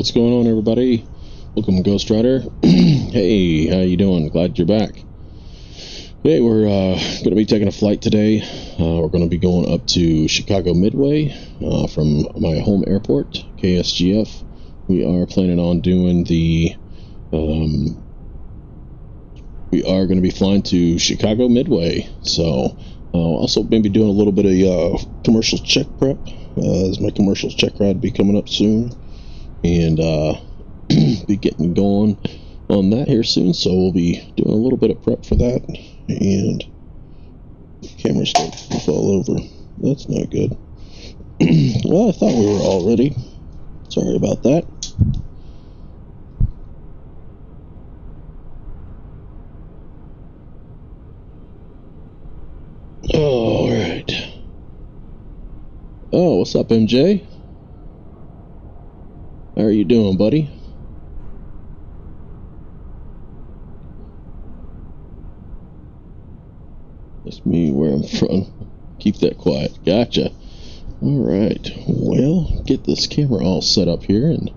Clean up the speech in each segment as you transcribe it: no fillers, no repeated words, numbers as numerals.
What's going on, everybody? Welcome, Ghost Rider. Hey, how you doing? Glad you're back. Hey, we're going to be taking a flight today. We're going to be going up to Chicago Midway from my home airport, KSGF. We are planning on doing the... we are going to be flying to Chicago Midway. So, also maybe doing a little bit of commercial check prep. As my commercial check ride be coming up soon. And be getting going on that here soon, so we'll be doing a little bit of prep for that. And the camera started to fall over. That's not good. Well, I thought we were all ready. Sorry about that. All right. Oh, what's up, MJ? How are you doing, buddy? That's me where I'm from. Keep that quiet. Gotcha. Alright. Well, get this camera all set up here and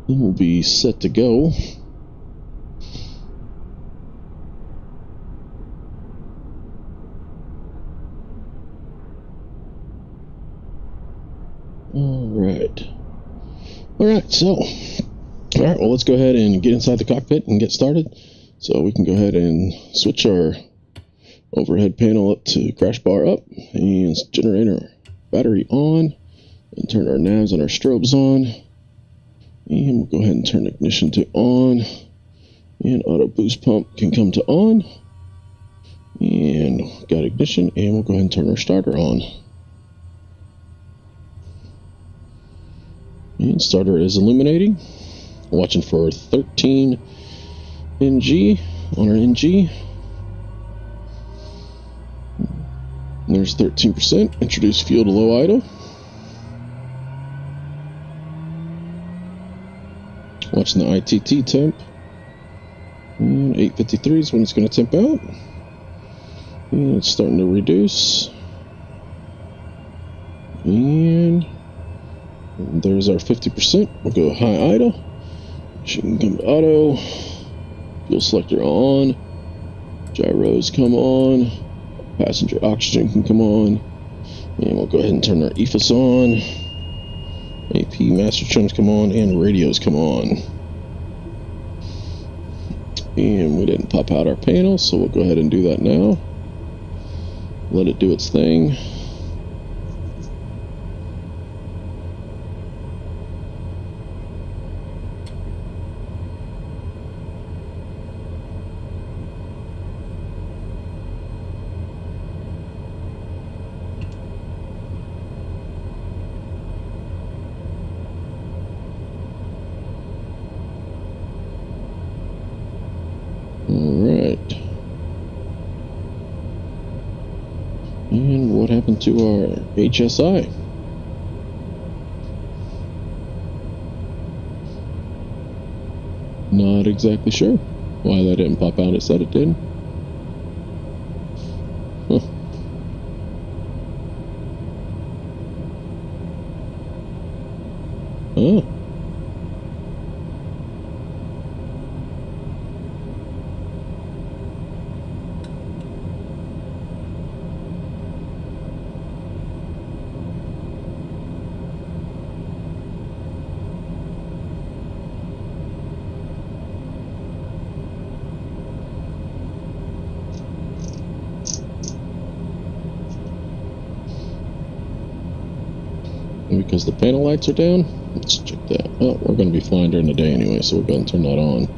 then we'll be set to go. Alright, so well, let's go ahead and get inside the cockpit and get started. So we can go ahead and switch our overhead panel up to crash bar up and generator battery on and turn our navs and our strobes on. And we'll go ahead and turn ignition to on and auto boost pump can come to on. And got ignition, and we'll go ahead and turn our starter on. And starter is illuminating. Watching for 13 NG on our NG. And there's 13%. Introduce fuel to low idle. Watching the ITT temp. And 853 is when it's going to temp out. And it's starting to reduce. And there's our 50%. We'll go high idle. She can come to auto. Fuel selector on. Gyros come on. Passenger oxygen can come on. And we'll go ahead and turn our EFIS on. AP master trims come on. And radios come on. And we didn't pop out our panel, so we'll go ahead and do that now. Let it do its thing. Alright. And what happened to our HSI? Not exactly sure why that didn't pop out. It said it did. Huh. Oh. Because the panel lights are down. Let's check that. Oh, we're going to be flying during the day anyway, so we'll go ahead and turn that on.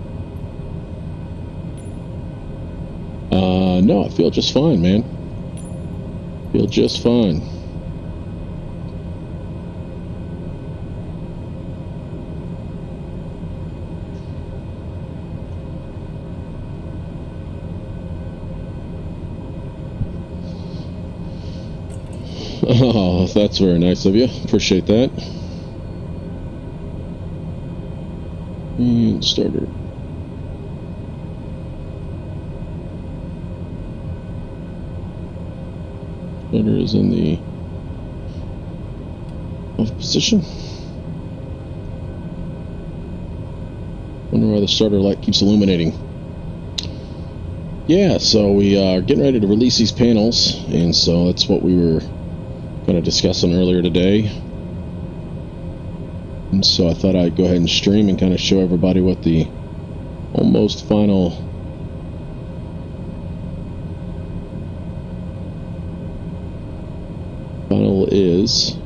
No, I feel just fine, man. Feel just fine. Oh, that's very nice of you. Appreciate that. And starter. Starter is in the off position. Wonder why the starter light keeps illuminating. Yeah, so we are getting ready to release these panels, and so that's what we were kind of discussing earlier today. And so I thought I'd go ahead and stream and kind of show everybody what the almost final is.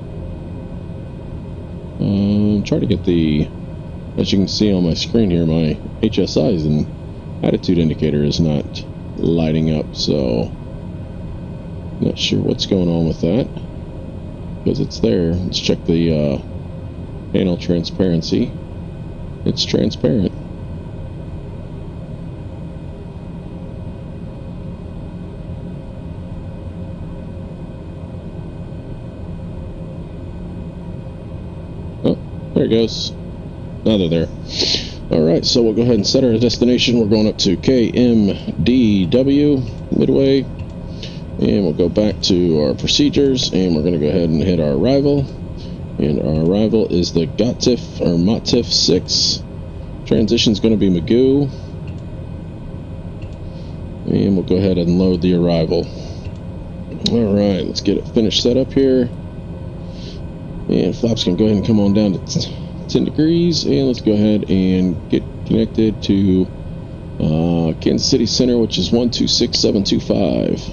I'm trying to get the, as you can see on my screen here, my HSI's and attitude indicator is not lighting up, so not sure what's going on with that, because it's there. Let's check the panel transparency. It's transparent. There it goes. Now they're there. Alright, so we'll go ahead and set our destination. We're going up to KMDW Midway. And we'll go back to our procedures. And we're going to go ahead and hit our arrival. And our arrival is the GOTIF or MOTIF 6. Transition's going to be Magoo. And we'll go ahead and load the arrival. Alright, let's get it finished set up here. And flaps can go ahead and come on down to 10 degrees, and let's go ahead and get connected to Kansas City Center, which is 126725.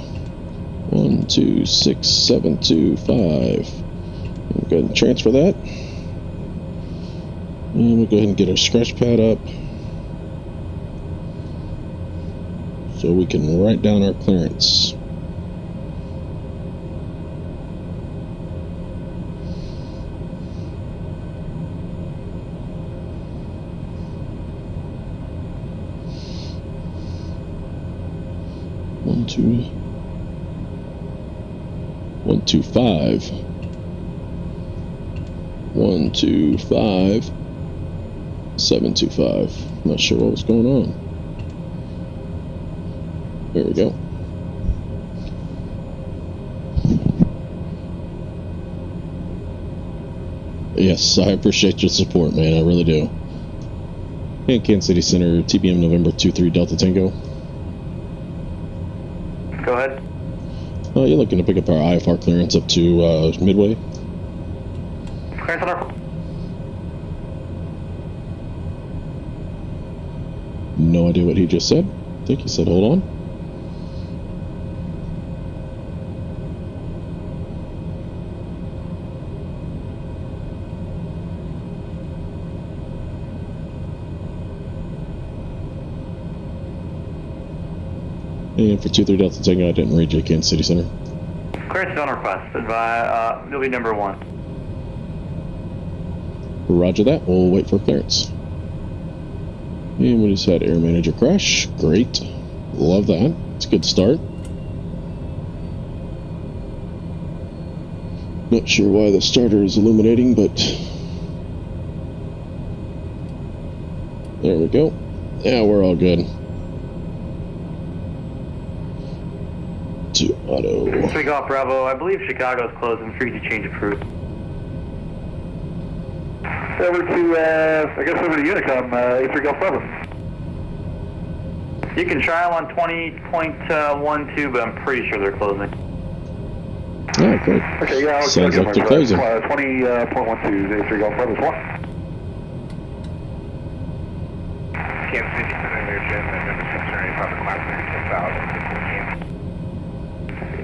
126725. We'll go ahead and transfer that. And we'll go ahead and get our scratch pad up so we can write down our clearance. One, two, five. 125 725. Not sure what was going on. There we go. Yes, I appreciate your support, man. I really do. And Kansas City Center, TBM November 23 Delta Tango. Go ahead. You're looking to pick up our IFR clearance up to Midway. Clearance on our... No idea what he just said. I think he said hold on. And for 23 Delta Tango, I didn't read you, Kansas City Center. Clearance is on request. It'll be number 1. Roger that. We'll wait for clearance. And we just had Air Manager crash. Great. Love that. It's a good start. Not sure why the starter is illuminating, but there we go. Yeah, we're all good. To auto. Take off Bravo. I believe Chicago's closed. I'm sure you can change it for. Over to, I guess over to Unicom, A3 Golf Bravo. You can trial on 20.12, but I'm pretty sure they're closing. Oh, great. Okay, yeah, sounds like they're closing. 20.12 A3 Golf Bravo 1. Kansas City Center, their jet, number 6 or 8, public class 10,000.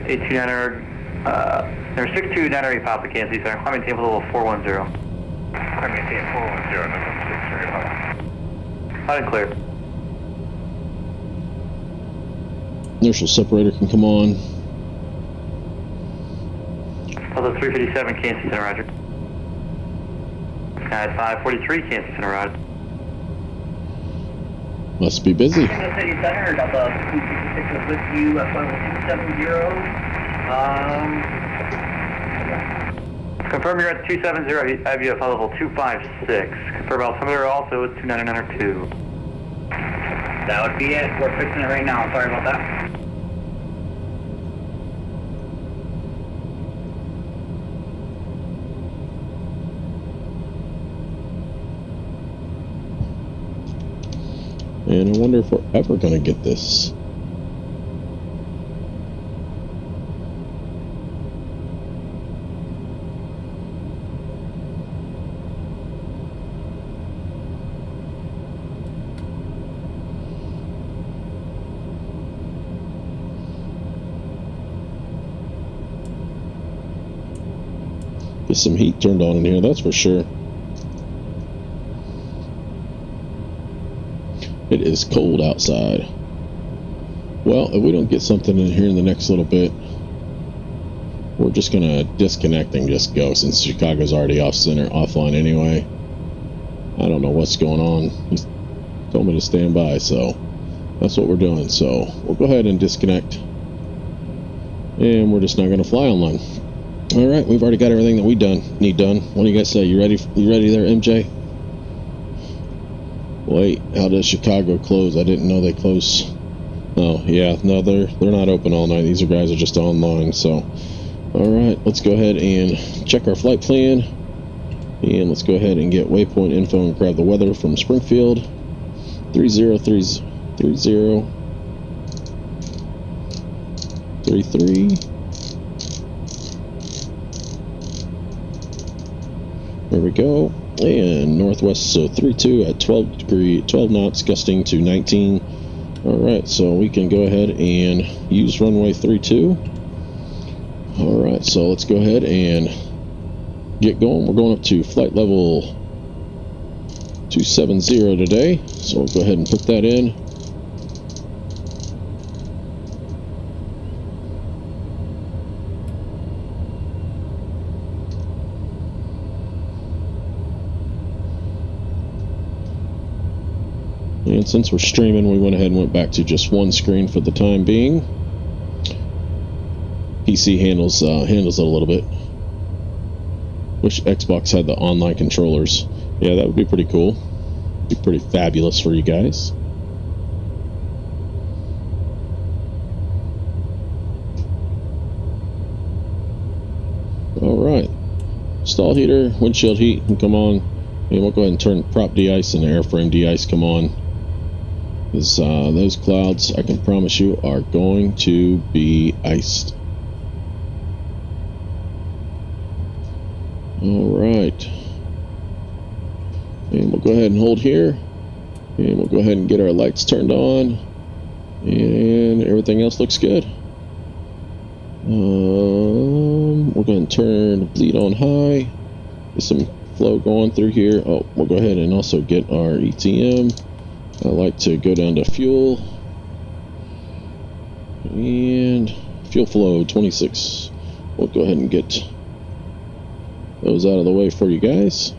829er, there's 629er Papa Kansas City Center. Climbing table level 410. Climbing table 410, number 6 or 8, Papa. Hot and clear. Inertial separator can come on. Delta 357 Kansas Center, roger. Sky 543 Kansas Center, roger. Must be busy. Kansas City Center, Delta 266 is with you at level 270. Confirm you're at 270. I have you at level 256. Confirm altimeter also is 2992. That would be it. We're fixing it right now. Sorry about that. And I wonder if we're ever going to get this. Get some heat turned on in here, that's for sure. It is cold outside. Well, if we don't get something in here in the next little bit, we're just gonna disconnect and just go, since Chicago's already offline anyway. I don't know what's going on. He told me to stand by, so that's what we're doing. So we'll go ahead and disconnect, and we're just not gonna fly online. All right, we've already got everything that we need done. What do you guys say? You ready? You ready there, MJ? Wait, how does Chicago close? I didn't know they close. Oh, yeah, no, they're not open all night. These guys are just online. So, all right, let's go ahead and check our flight plan, and let's go ahead and get waypoint info and grab the weather from Springfield. 3033. There we go. And northwest, so 32 at 12 knots, gusting to 19. All right, so we can go ahead and use runway 32. All right, so let's go ahead and get going. We're going up to flight level 270 today, so we'll go ahead and put that in. And since we're streaming, we went ahead and went back to just one screen for the time being. PC handles it a little bit. Wish Xbox had the online controllers. Yeah, that would be pretty cool. Be pretty fabulous for you guys. All right, stall heater, windshield heat can come on, and we'll go ahead and turn prop de-ice and airframe de-ice come on. Because those clouds, I can promise you, are going to be iced. Alright. And we'll go ahead and hold here. And we'll go ahead and get our lights turned on. And everything else looks good. We'll go ahead and turn bleed on high. Get some flow going through here. Oh, we'll go ahead and also get our ETM. I like to go down to fuel, and fuel flow 26. We'll go ahead and get those out of the way for you guys.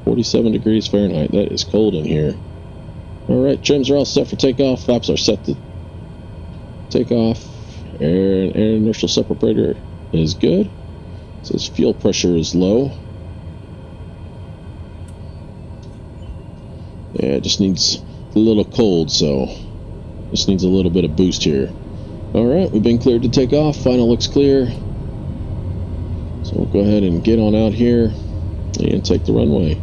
47 degrees Fahrenheit. That is cold in here. All right, trims are all set for takeoff. Flaps are set to take off. Air inertial separator is good. It says fuel pressure is low. Yeah, it just needs a little cold, so just needs a little bit of boost here. Alright, we've been cleared to take off. Final looks clear. So we'll go ahead and get on out here and take the runway.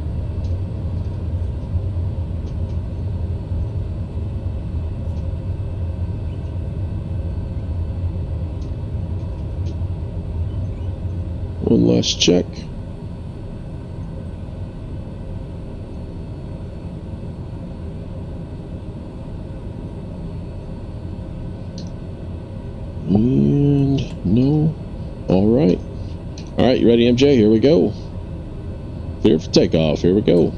One last check. And no. Alright. Alright, you ready, MJ? Here we go. Clear for takeoff. Here we go.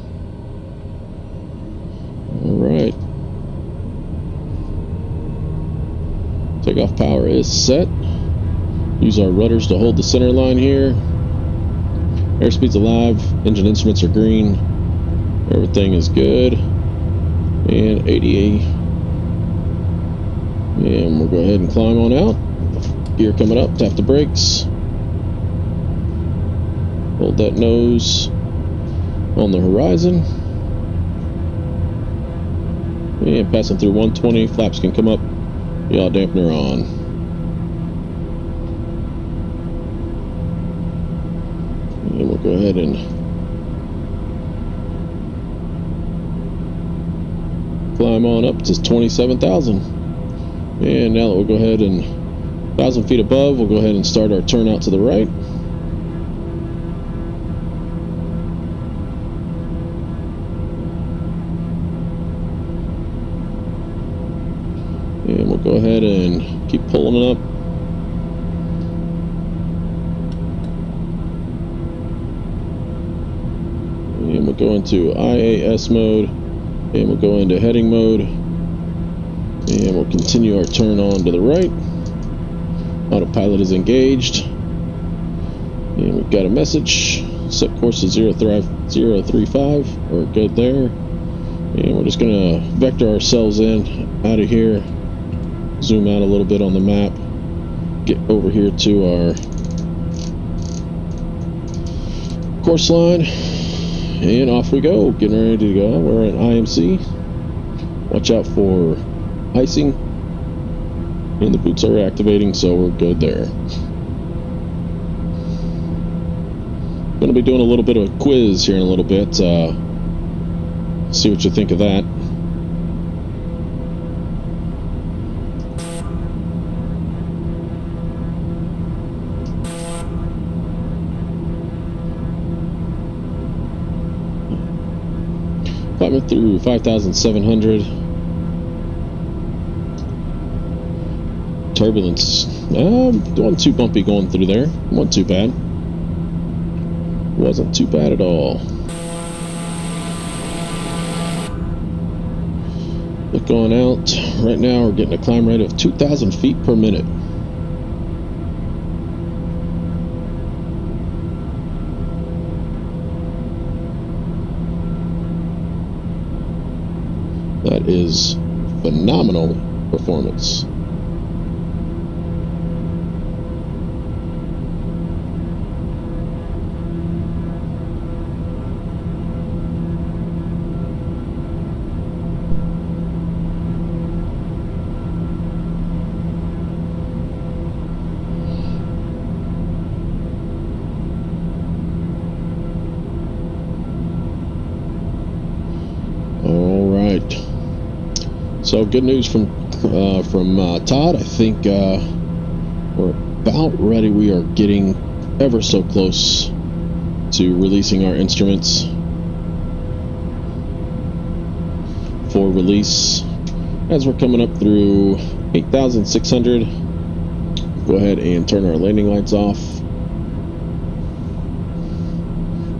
Alright. Takeoff power is set. Use our rudders to hold the center line here. Airspeed's alive. Engine instruments are green. Everything is good. And 80. And we'll go ahead and climb on out. Gear coming up, tap the brakes. Hold that nose on the horizon. And passing through 120, flaps can come up. Yaw dampener on. And we'll go ahead and climb on up to 27,000. And now that we'll go ahead and 1,000 feet above, we'll go ahead and start our turn out to the right. And we'll go ahead and keep pulling it up. And we'll go into IAS mode. And we'll go into heading mode. And we'll continue our turn on to the right. Autopilot is engaged. And we've got a message. Set course to 035. We're good there. And we're just going to vector ourselves in out of here. Zoom out a little bit on the map. Get over here to our course line. And off we go. Getting ready to go. We're at IMC. Watch out for icing. And the boots are activating, so we're good there. Going to be doing a little bit of a quiz here in a little bit. See what you think of that. Climbing through 5,700. Turbulence. Wasn't too bumpy going through there. Wasn't too bad. Wasn't too bad at all. Look on out. Right now we're getting a climb rate of 2,000 feet per minute. That is phenomenal performance. So good news from Todd. I think we're about ready. We are getting ever so close to releasing our instruments for release. As we're coming up through 8,600, go ahead and turn our landing lights off.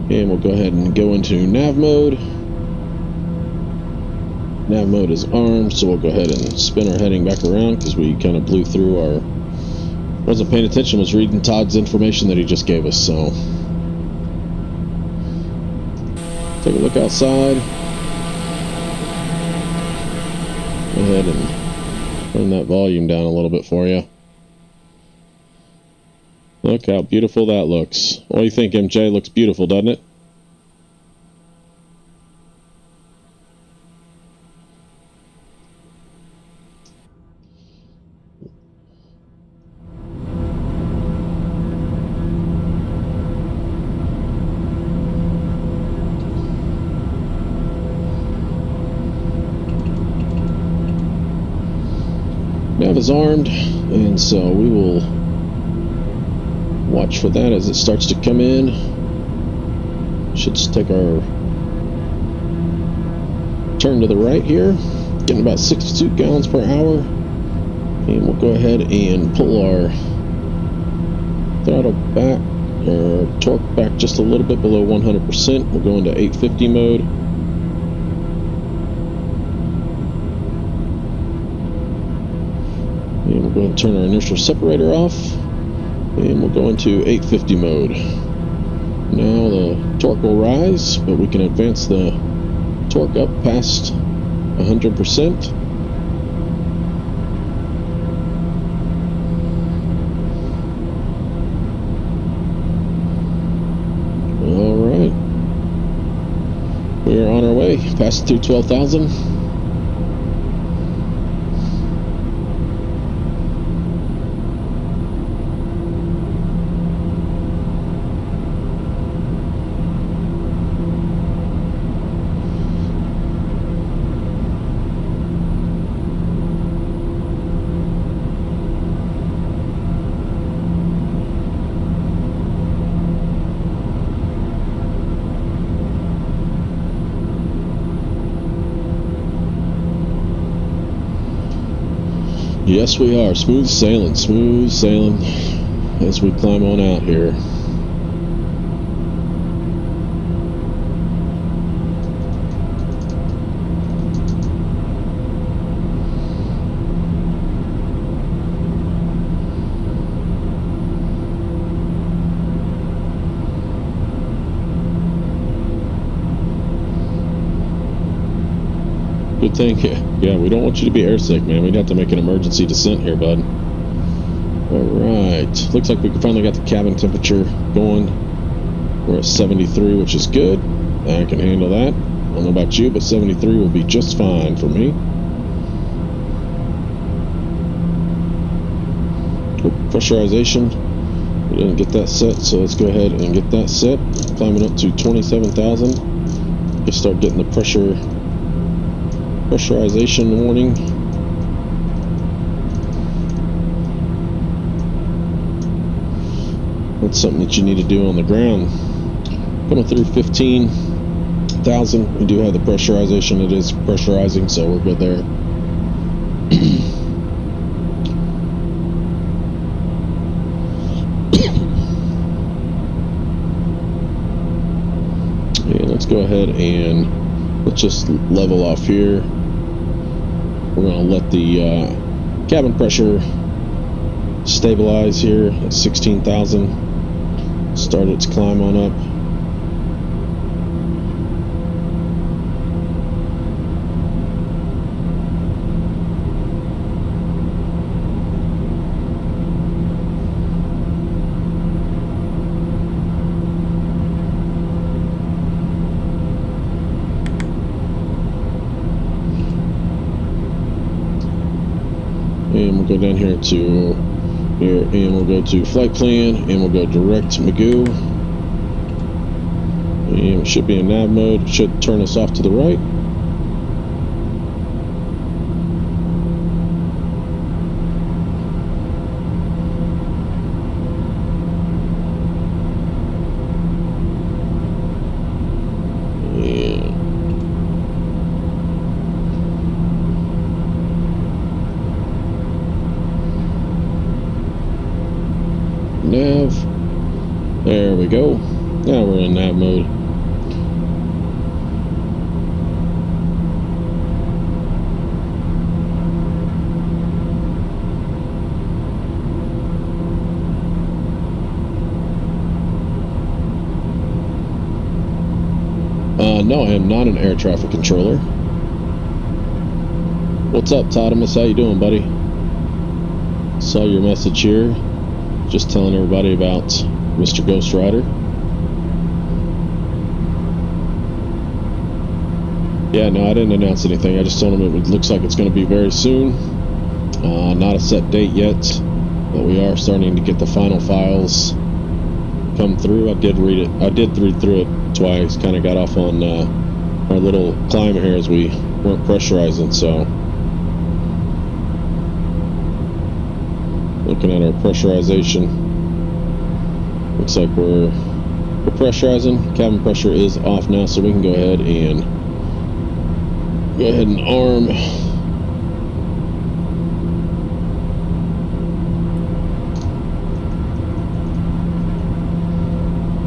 And we'll go ahead and go into nav mode. Nav mode is armed, so we'll go ahead and spin our heading back around because we kind of blew through our... Wasn't paying attention, was reading Todd's information that he just gave us, so... Take a look outside. Go ahead and turn that volume down a little bit for you. Look how beautiful that looks. What do you think, MJ? Looks beautiful, doesn't it? Nav is armed, and so we will watch for that as it starts to come in. Should just take our turn to the right here, getting about 62 gallons per hour, and we'll go ahead and pull our throttle back, or torque back just a little bit below 100%. We'll go into 850 mode. And we'll go ahead and turn our inertial separator off. And we'll go into 850 mode. Now the torque will rise, but we can advance the torque up past 100%. Alright. We are on our way, passing through 12,000. Yes, we are. Smooth sailing as we climb on out here. Good thing, yeah, we don't want you to be airsick, man. We'd have to make an emergency descent here, bud. Alright, looks like we finally got the cabin temperature going. We're at 73, which is good. I can handle that. I don't know about you, but 73 will be just fine for me. Pressurization, we didn't get that set, so let's go ahead and get that set. Climbing up to 27,000. Just start getting the pressurization warning. That's something that you need to do on the ground. Coming through 15,000. We do have the pressurization. It is pressurizing, so we're good there. And let's go ahead and let's just level off here. We're going to let the cabin pressure stabilize here at 16,000. Start its climb on up. And we'll go down here to here, and we'll go to flight plan, and we'll go direct to Magoo. And we should be in nav mode. Should turn us off to the right. Nav. There we go. Now we're in nav mode. No, I am not an air traffic controller. What's up, Totemus? How you doing, buddy? Saw your message here. Just telling everybody about Mr. Ghost Rider. Yeah, no, I didn't announce anything. I just told him it looks like it's going to be very soon. Not a set date yet, but we are starting to get the final files come through. I did read it. I did read through it twice. Kind of got off on our little climb here as we weren't pressurizing, so. Looking at our pressurization, looks like we're pressurizing. Cabin pressure is off now, so we can go ahead and arm.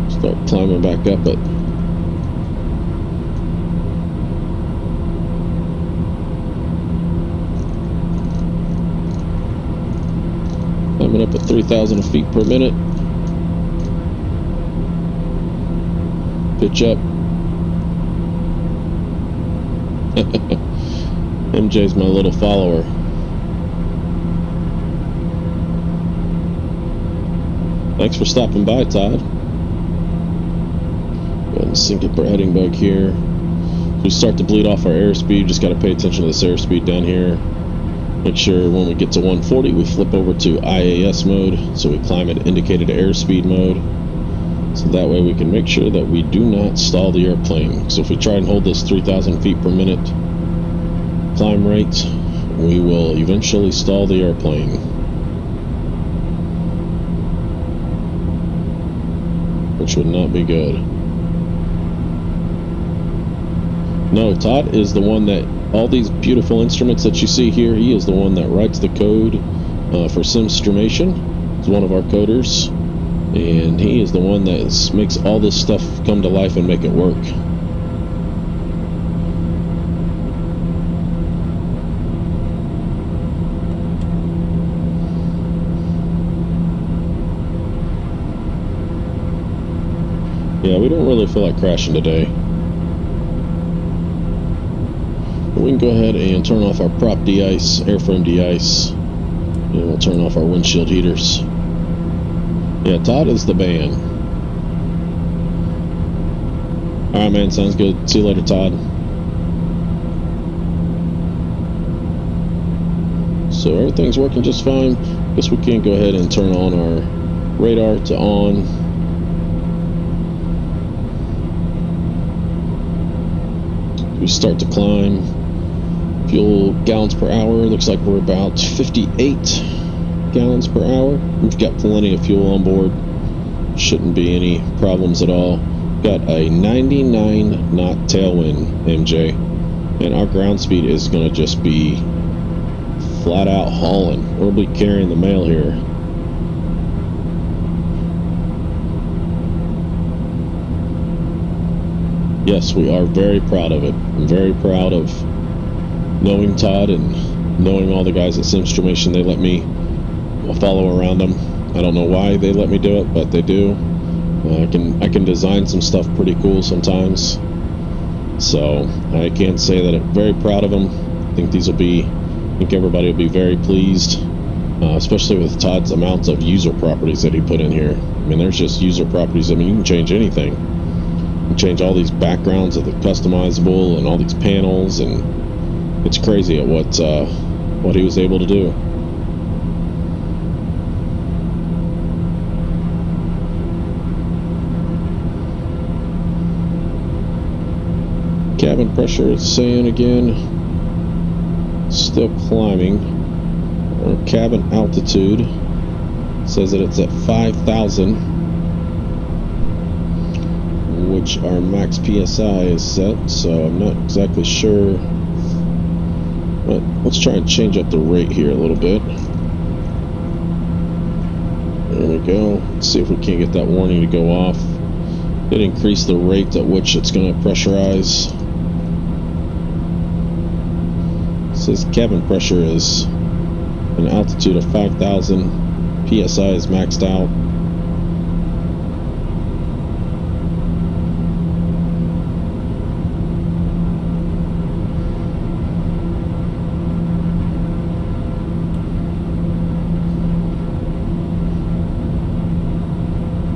Start climbing back up it. Climbing up at 3,000 feet per minute. Pitch up. MJ's my little follower. Thanks for stopping by, Todd. Go ahead and sync up our heading bug here. We start to bleed off our airspeed. Just got to pay attention to this airspeed down here. Make sure when we get to 140, we flip over to IAS mode, so we climb at indicated airspeed mode. So that way we can make sure that we do not stall the airplane. So if we try and hold this 3,000 feet per minute climb rate, we will eventually stall the airplane. Which would not be good. No, Todd is the one that all these beautiful instruments that you see here, he is the one that writes the code for SIMSTRUMETATION. He's one of our coders, and he is the one that makes all this stuff come to life and make it work. Yeah, we don't really feel like crashing today. We can go ahead and turn off our prop de-ice, airframe de-ice, and we'll turn off our windshield heaters. Yeah, Todd is the man. Alright, man, sounds good. See you later, Todd. So everything's working just fine. Guess we can go ahead and turn on our radar to on. We start to climb. Fuel gallons per hour, looks like we're about 58 gallons per hour. We've got plenty of fuel on board. Shouldn't be any problems at all. Got a 99 knot tailwind, MJ. And our ground speed is going to just be flat out hauling. We'll be carrying the mail here. Yes, we are very proud of it. I'm very proud of knowing Todd and knowing all the guys at SIMSTRUMETATION. They let me follow around them. I don't know why they let me do it, but they do. I can design some stuff pretty cool sometimes. So I can say that I'm very proud of them. I think I think everybody will be very pleased, especially with Todd's amount of user properties that he put in here. I mean, there's just user properties. I mean, you can change anything. You can change all these backgrounds of the customizable and all these panels, and it's crazy at what he was able to do. Cabin pressure is saying again, still climbing. Our cabin altitude says that it's at 5,000, which our max PSI is set, so I'm not exactly sure. But let's try and change up the rate here a little bit. There we go. Let's see if we can't get that warning to go off. It increased the rate at which it's going to pressurize. It says cabin pressure is an altitude of 5,000. PSI is maxed out.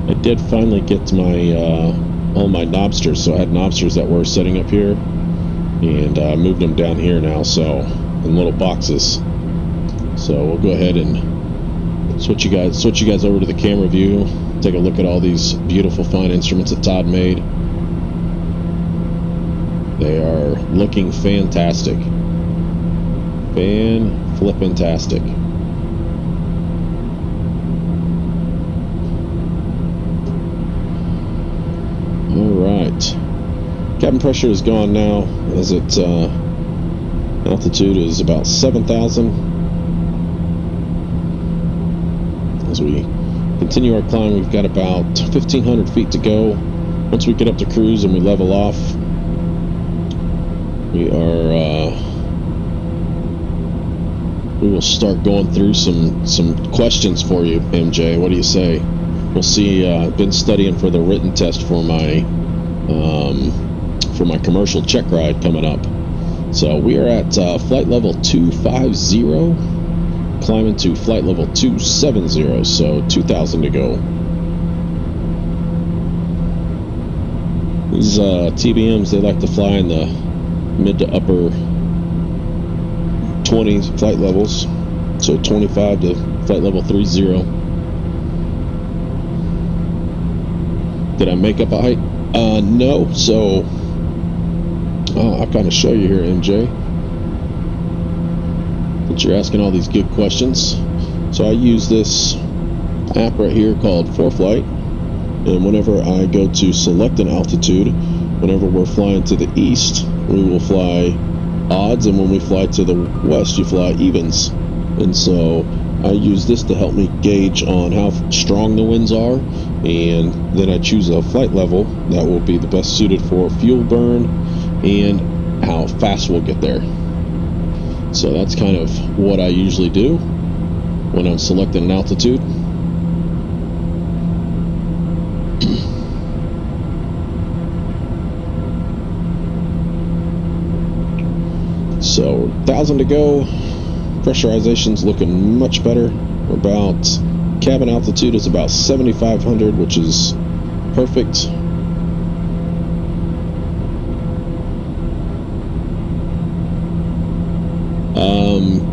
I did finally get to my all my Knobsters, so I had Knobsters that were setting up here, and moved them down here now, so in little boxes. So we'll go ahead and switch you guys over to the camera view, take a look at all these beautiful fine instruments that Todd made. They are looking fantastic. Fan-flippin-tastic. Alright. Cabin pressure is gone now, as its altitude is about 7,000. As we continue our climb, we've got about 1,500 feet to go. Once we get up to cruise and we level off, we will start going through some questions for you, MJ. What do you say? We'll see. I've been studying for the written test for my commercial check ride coming up. So we are at flight level 250, climbing to flight level 270, so 2,000 to go. These TBMs, they like to fly in the mid to upper 20 flight levels, so 25 to flight level 30. Did I make up a height? No, so I'll kind of show you here, MJ, that you're asking all these good questions. So I use this app right here called ForeFlight, and whenever I go to select an altitude, whenever we're flying to the east, we will fly odds, and when we fly to the west, you fly evens. And so I use this to help me gauge on how strong the winds are, and then I choose a flight level that will be the best suited for fuel burn and how fast we'll get there. So that's kind of what I usually do when I'm selecting an altitude. So 1,000 to go. Pressurization's looking much better. About cabin altitude is about 7,500, which is perfect.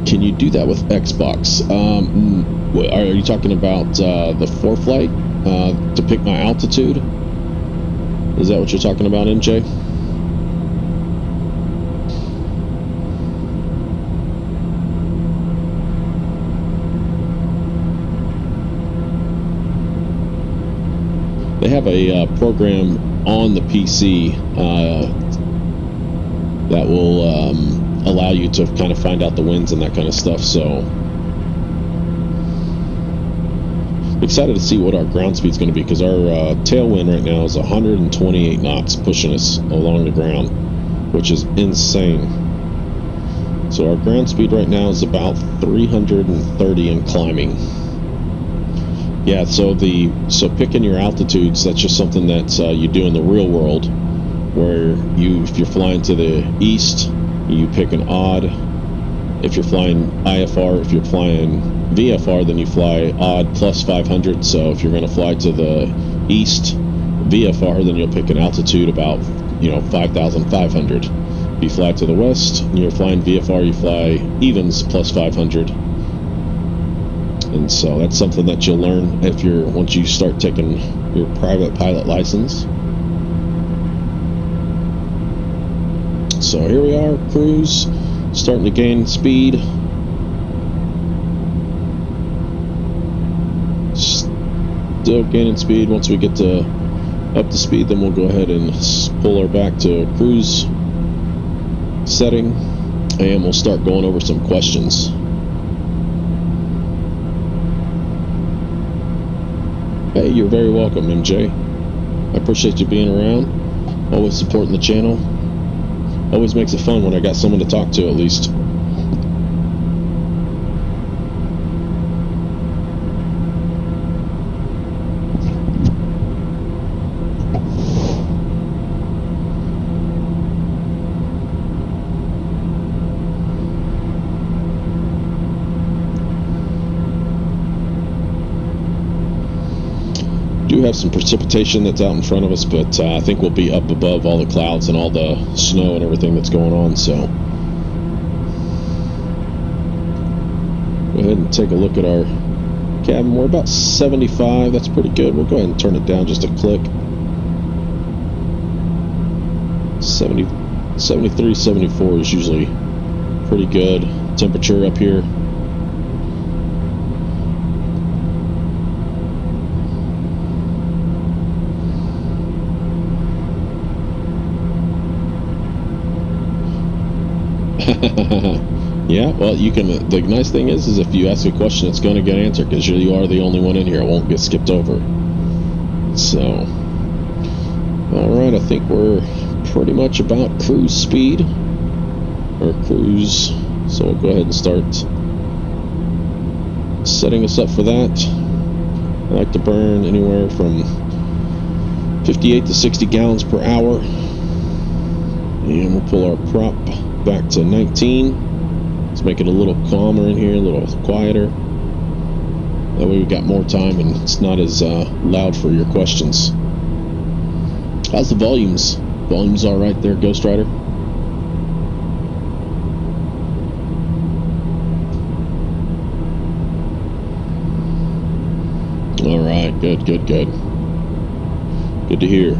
Can you do that with Xbox? Are you talking about the ForeFlight to pick my altitude? Is that what you're talking about, MJ? They have a program on the PC that will allow you to kind of find out the winds and that kind of stuff. So excited to see what our ground speed is going to be, because our tailwind right now is 128 knots pushing us along the ground, which is insane. So our ground speed right now is about 330 and climbing. Yeah, so picking your altitudes, that's just something that you do in the real world, where if you're flying to the east, you pick an odd. If you're flying IFR, if you're flying VFR, then you fly odd plus 500. So if you're going to fly to the east VFR, then you'll pick an altitude about 5,500. If you fly to the west and you're flying VFR, you fly evens plus 500. And so that's something that you'll learn once you start taking your private pilot license. So here we are, cruise, starting to gain speed. Still gaining speed. Once we get up to speed, then we'll go ahead and pull her back to cruise setting, and we'll start going over some questions. Hey, you're very welcome, MJ. I appreciate you being around, always supporting the channel. Always makes it fun when I got someone to talk to, at least. Do have some precipitation that's out in front of us, but I think we'll be up above all the clouds and all the snow and everything that's going on. So go ahead and take a look at our cabin. We're about 75. That's pretty good. We'll go ahead and turn it down just a click. 73, 74 is usually pretty good temperature up here. Yeah, well, you can. The nice thing is if you ask a question, it's going to get answered, because you are the only one in here. It won't get skipped over. So, all right, I think we're pretty much about cruise speed or cruise. So we'll go ahead and start setting us up for that. I like to burn anywhere from 58 to 60 gallons per hour, and we'll pull our prop back to 19. Let's make it a little calmer in here, a little quieter. That way we've got more time and it's not as loud for your questions. How's the volumes? Volumes all right there, Ghost Rider? All right, good. Good to hear.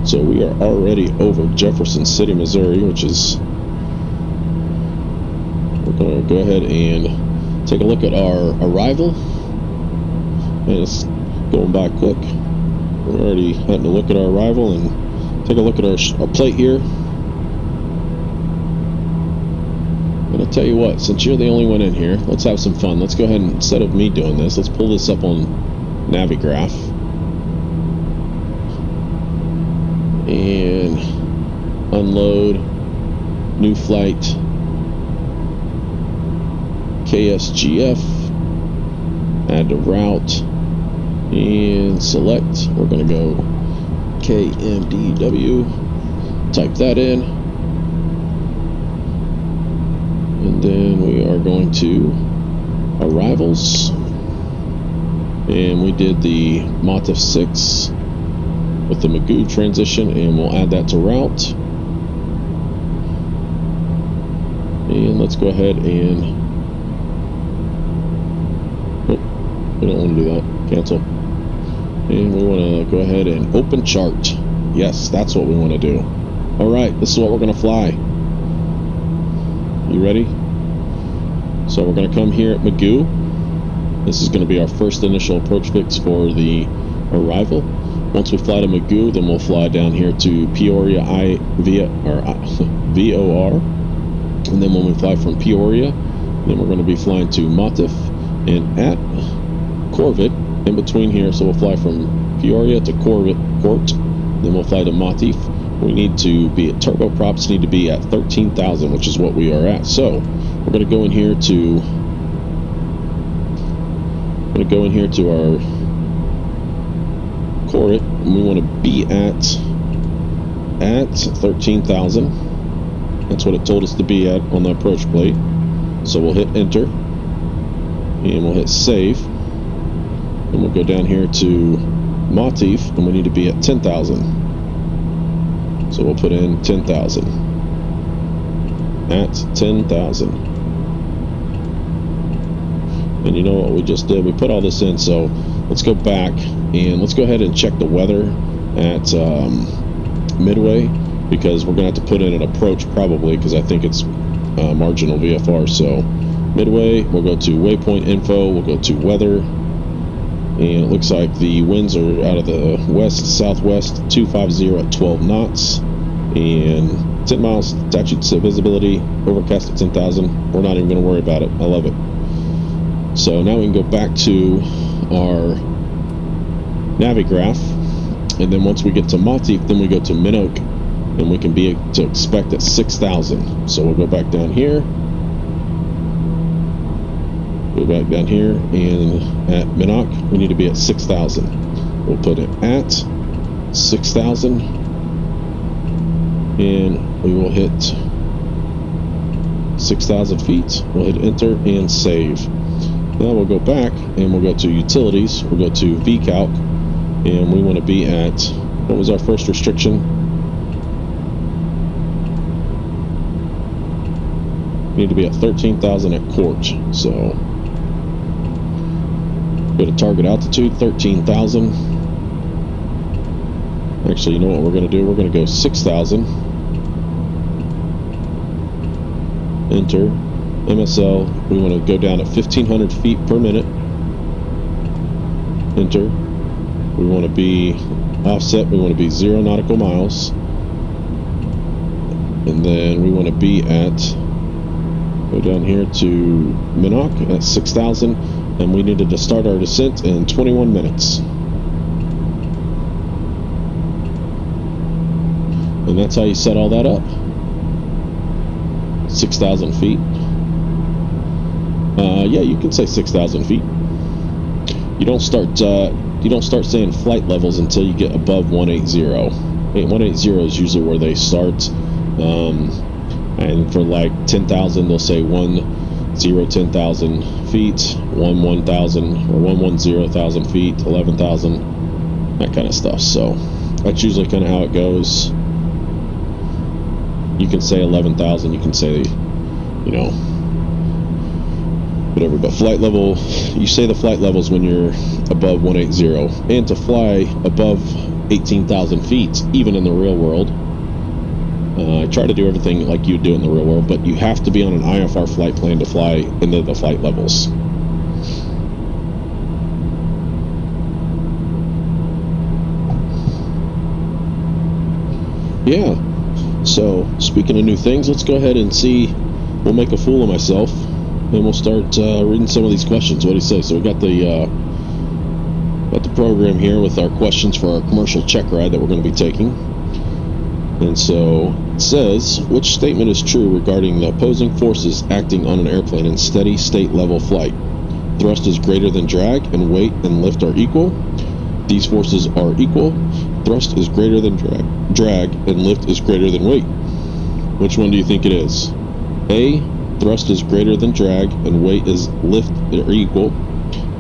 So we are already over Jefferson City, Missouri, which is, we're going to go ahead and take a look at our arrival. And it's going by quick. We're already having to look at our arrival and take a look at our plate here. And I'll tell you what, since you're the only one in here, let's have some fun. Let's go ahead and, instead of me doing this, let's pull this up on Navigraph. And unload, new flight, KSGF, add to route, and select. We're going to go KMDW, type that in, and then we are going to arrivals, and we did the Motif 6 with the Magoo transition, and we'll add that to route. And let's go ahead and we don't want to do that. Cancel. And we want to go ahead and open chart. Yes, that's what we want to do. Alright, this is what we're going to fly. You ready? So we're going to come here at Magoo. This is going to be our first initial approach fix for the arrival. Once we fly to Magoo, then we'll fly down here to Peoria VOR. And then when we fly from Peoria, then we're going to be flying to Motif and at Corvid in between here. So we'll fly from Peoria to Port, then we'll fly to Motif. We need to be at turboprops need to be at 13,000, which is what we are at. So we're going to go in here to our Corrit, and we want to be at 13,000. That's what it told us to be at on the approach plate. So we'll hit enter, and we'll hit save, and we'll go down here to Motif, and we need to be at 10,000. So we'll put in 10,000. At 10,000. And you know what we just did? We put all this in, so let's go back and let's go ahead and check the weather at Midway, because we're going to have to put in an approach probably, because I think it's marginal VFR. So Midway, we'll go to waypoint info, we'll go to weather, and it looks like the winds are out of the west southwest, 250 at 12 knots, and 10 miles statute visibility, overcast at 10,000. We're not even going to worry about it. I love it. So now we can go back to our Navigraph, and then once we get to Motif, then we go to Minnow, and we can be to expect at 6,000. So we'll go back down here, and at Minnow we need to be at 6,000. We'll put it at 6,000, and we will hit 6,000 feet. We'll hit enter and save. Now we'll go back and we'll go to utilities, we'll go to VCalc, and we want to be at, what was our first restriction? We need to be at 13,000 at Court. So go to target altitude, 13,000. Actually, you know what we're going to do? We're going to go 6,000. Enter. MSL, we want to go down at 1,500 feet per minute. Enter. We want to be offset, we want to be 0 nautical miles. And then we want to be at, go down here to Minnow at 6,000, and we needed to start our descent in 21 minutes. And that's how you set all that up. 6,000 feet. Yeah, you can say 6,000 feet. You don't start saying flight levels until you get above 180. 180 is usually where they start. And for like 10,000, they'll say 10,000 feet, 1,000 or 110,000 feet, 11,000, that kind of stuff. So that's usually kind of how it goes. You can say 11,000, you can say, you know, whatever, but flight level, you say the flight levels when you're above 180. And to fly above 18,000 feet, even in the real world, I try to do everything like you do in the real world, but you have to be on an IFR flight plan to fly into the flight levels. Yeah. So, speaking of new things, let's go ahead and see. We'll make a fool of myself, and we'll start reading some of these questions. What do you say? So we got the program here with our questions for our commercial check ride that we're going to be taking. And so it says, which statement is true regarding the opposing forces acting on an airplane in steady state level flight? Thrust is greater than drag, and weight and lift are equal. These forces are equal. Thrust is greater than drag, and lift is greater than weight. Which one do you think it is? A, thrust is greater than drag, and weight is lift are equal.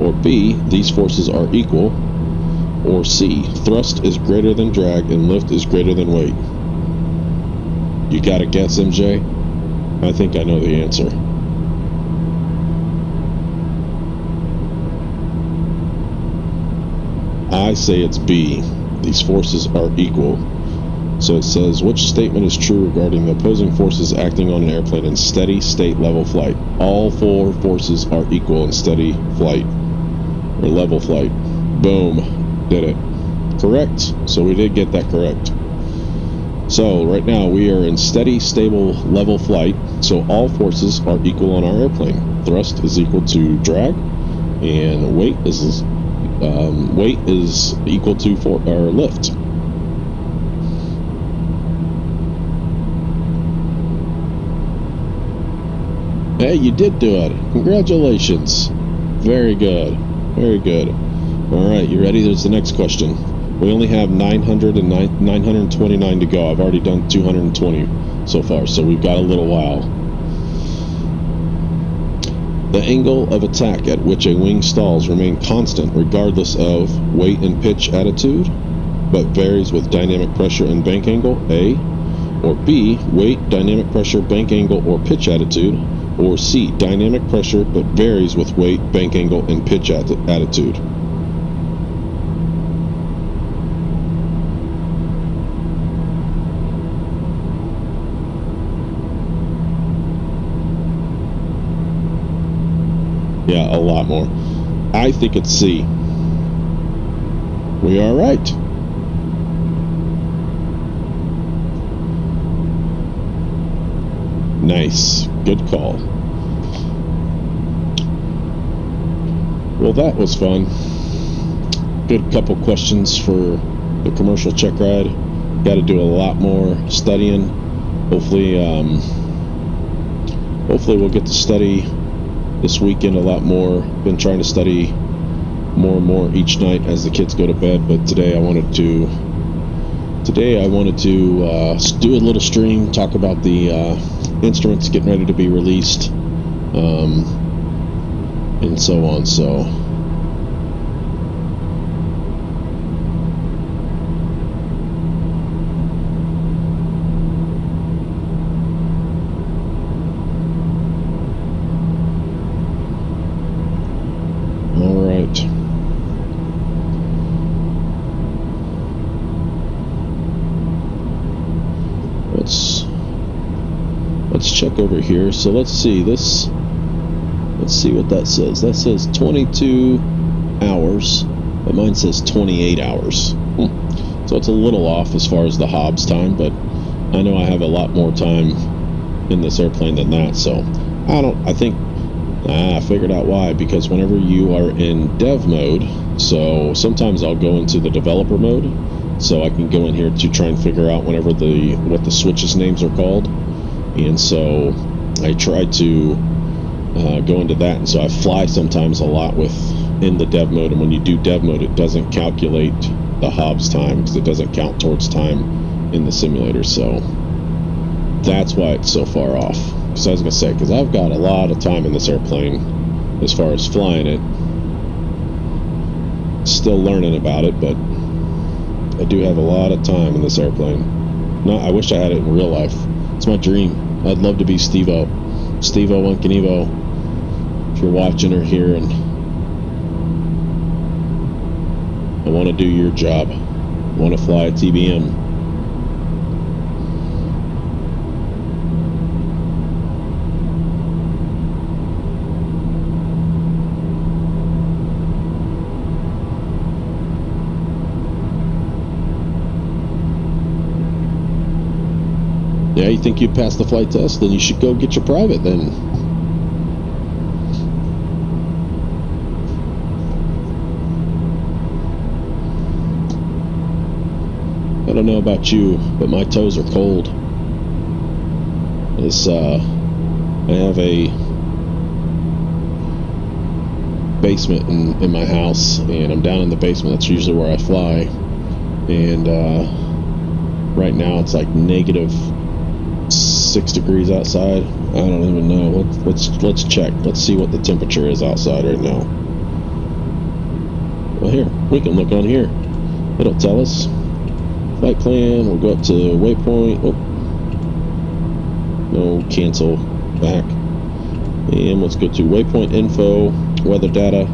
Or B, these forces are equal. Or C, thrust is greater than drag, and lift is greater than weight. You got a guess, MJ? I think I know the answer. I say it's B. These forces are equal. So it says, which statement is true regarding the opposing forces acting on an airplane in steady state level flight? All four forces are equal in steady flight, or level flight. Boom. Did it. Correct. So we did get that correct. So right now we are in steady, stable, level flight. So all forces are equal on our airplane. Thrust is equal to drag, and weight is equal to lift. Hey, you did do it. Congratulations. Very good. Very good. All right, you ready? There's the next question. We only have 929 to go. I've already done 220 so far, so we've got a little while. The angle of attack at which a wing stalls remain constant regardless of weight and pitch attitude, but varies with dynamic pressure and bank angle, A. Or B, weight, dynamic pressure, bank angle, or pitch attitude. Or C, dynamic pressure but varies with weight, bank angle, and pitch attitude. Yeah, a lot more. I think it's C. We are right. Nice. Good call. Well, that was fun. Good couple questions for the commercial check ride. Got to do a lot more studying. Hopefully we'll get to study this weekend a lot more. Been trying to study more and more each night as the kids go to bed, but today I wanted to do a little stream, talk about the instruments getting ready to be released, and so on. So all right. Let's check over here. So let's see this. Let's see what that says. That says 22 hours, but mine says 28 hours. So it's a little off as far as the Hobbs time, but I know I have a lot more time in this airplane than that. So I figured out why. Because whenever you are in dev mode, so sometimes I'll go into the developer mode, so I can go in here to try and figure out what the switches names are called. And so I try to go into that, and so I fly sometimes a lot in the dev mode, and when you do dev mode, it doesn't calculate the Hobbs time because it doesn't count towards time in the simulator. So that's why it's so far off. Because I was going to say, because I've got a lot of time in this airplane as far as flying it. Still learning about it, but I do have a lot of time in this airplane. I wish I had it in real life. It's my dream. I'd love to be Steve-O. Steve-O, Uncan Evo, if you're watching or here, and I want to do your job. I want to fly a TBM. Yeah, you think you passed the flight test? Then you should go get your private then. I don't know about you, but my toes are cold. I have a basement in my house, and I'm down in the basement. That's usually where I fly. And right now it's like -6 degrees outside. I don't even know. Let's check. Let's see what the temperature is outside right now. Well, here, we can look on here. It'll tell us. Flight plan, we'll go up to waypoint. Oh. No, cancel, back. And let's go to waypoint info, weather data.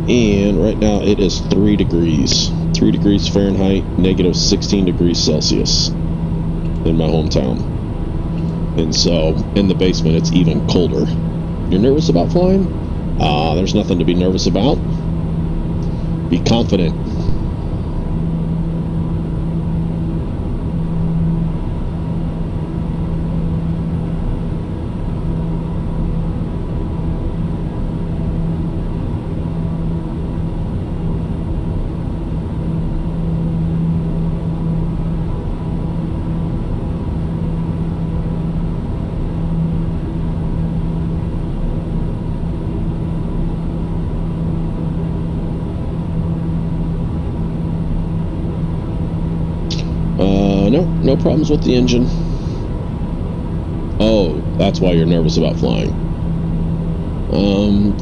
And right now it is 3 degrees. 3 degrees Fahrenheit, -16 degrees Celsius in my hometown. And so, in the basement, it's even colder. You're nervous about flying? There's nothing to be nervous about. Be confident. No problems with the engine. Oh, that's why you're nervous about flying.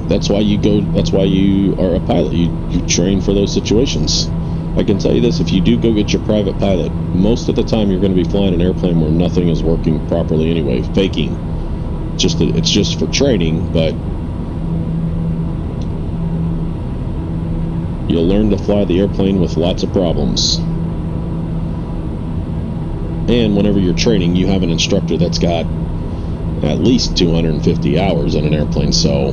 That's why you are a pilot. You train for those situations. I can tell you this, if you do go get your private pilot, most of the time you're going to be flying an airplane where nothing is working properly anyway, faking. It's just for training, but you'll learn to fly the airplane with lots of problems. And whenever you're training, you have an instructor that's got at least 250 hours in an airplane, so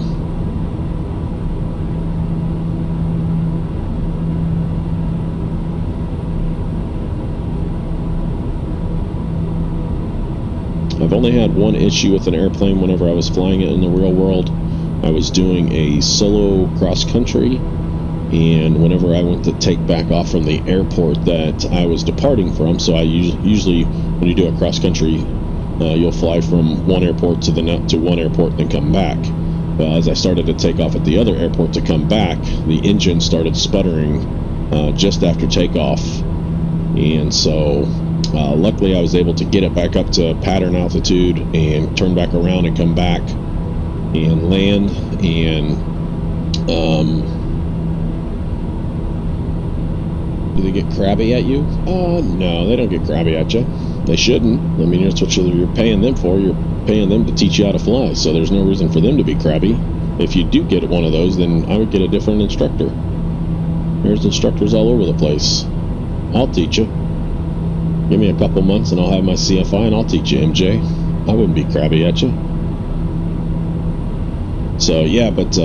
I've only had one issue with an airplane whenever I was flying it in the real world. I was doing a solo cross country, and whenever I went to take back off from the airport that I was departing from, so I usually when you do a cross country, you'll fly from one airport to one airport and then come back. Well, as I started to take off at the other airport to come back, the engine started sputtering just after takeoff, and so luckily I was able to get it back up to pattern altitude and turn back around and come back and land. And do they get crabby at you? No, they don't get crabby at you. They shouldn't. I mean, that's what you're paying them for. You're paying them to teach you how to fly, so there's no reason for them to be crabby. If you do get one of those, then I would get a different instructor. There's instructors all over the place. I'll teach you. Give me a couple months and I'll have my CFI and I'll teach you, MJ. I wouldn't be crabby at you. So yeah, but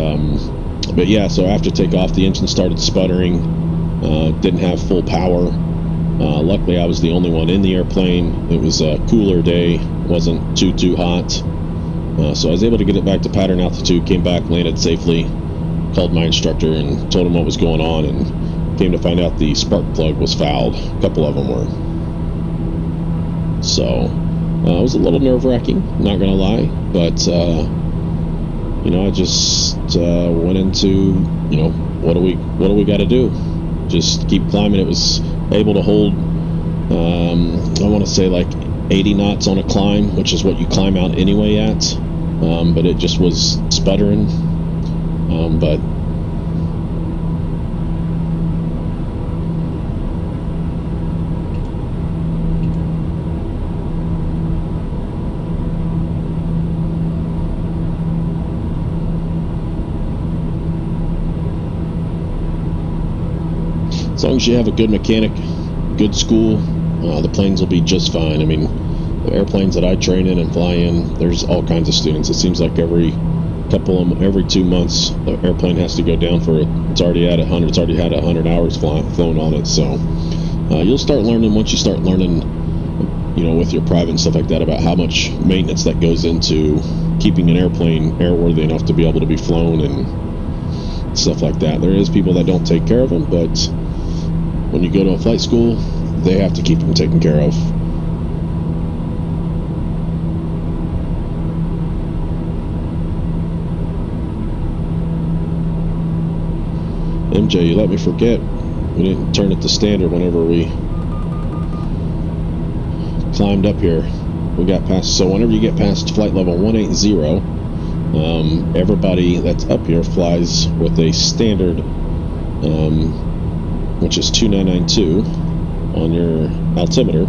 yeah, so after takeoff the engine started sputtering, didn't have full power. Luckily I was the only one in the airplane. It was a cooler day, wasn't too hot. So I was able to get it back to pattern altitude, came back, landed safely, called my instructor and told him what was going on, and came to find out the spark plug was fouled. A couple of them were. So it was a little nerve-wracking, not gonna lie, but you know, I just went into, you know, what do we got to do? Just keep climbing. It was able to hold I want to say like 80 knots on a climb, which is what you climb out anyway at, but it just was sputtering, but as long as you have a good mechanic, good school, the planes will be just fine. I mean, the airplanes that I train in and fly in, there's all kinds of students. It seems like every 2 months, the airplane has to go down for it. It's already at 100. It's already had 100 hours flown on it. So you'll start learning once you start learning you know, with your private and stuff like that, about how much maintenance that goes into keeping an airplane airworthy enough to be able to be flown and stuff like that. There is people that don't take care of them, but when you go to a flight school, they have to keep them taken care of. MJ, you let me forget. We didn't turn it to standard whenever we climbed up here. We got past, so whenever you get past flight level 180, everybody that's up here flies with a standard, which is 2992 on your altimeter,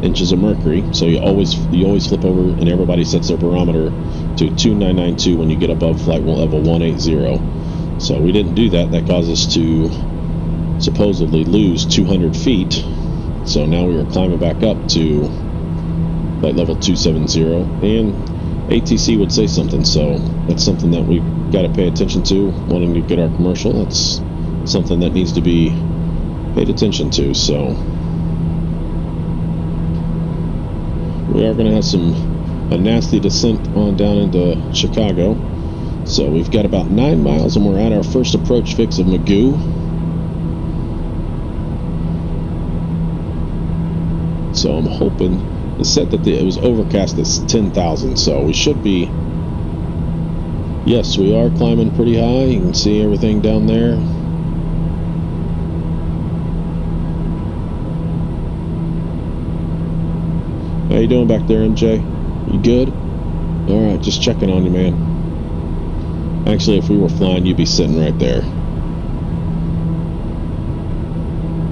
inches of mercury. So you always flip over, and everybody sets their barometer to 2992 when you get above flight level 180. So we didn't do that. That caused us to supposedly lose 200 feet. So now we are climbing back up to flight level 270, and ATC would say something. So that's something that we've got to pay attention to. Wanting to get our commercial, that's something that needs to be paid attention to. So we are going to have a nasty descent on down into Chicago. So we've got about 9 miles, and we're at our first approach fix of Magoo. So I'm hoping, it said that it was overcast at 10,000, so we should be, yes, we are climbing pretty high. You can see everything down there. How you doing back there, MJ? You good? Alright, just checking on you, man. Actually, if we were flying, you'd be sitting right there.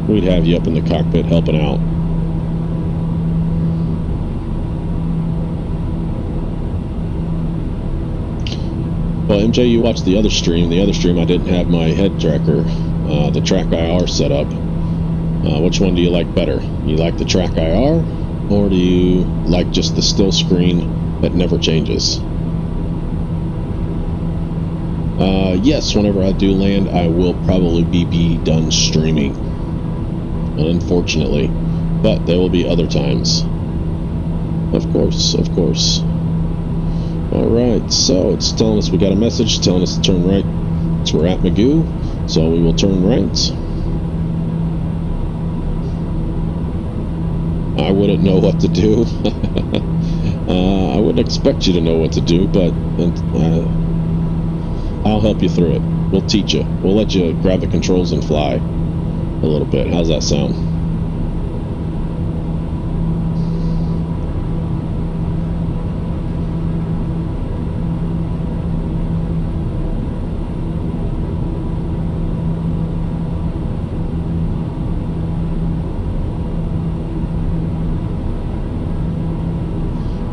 We'd have you up in the cockpit helping out. Well, MJ, you watched the other stream. The other stream, I didn't have my head tracker, the Track.IR set up. Which one do you like better? You like the Track.IR, or do you like just the still screen that never changes? Yes, whenever I do land, I will probably be done streaming, unfortunately, but there will be other times. Of course. Alright, so it's telling us we got a message telling us to turn right. So we're at Magoo, so we will turn right. I wouldn't know what to do. I wouldn't expect you to know what to do, but I'll help you through it. We'll teach you. We'll let you grab the controls and fly a little bit. How's that sound?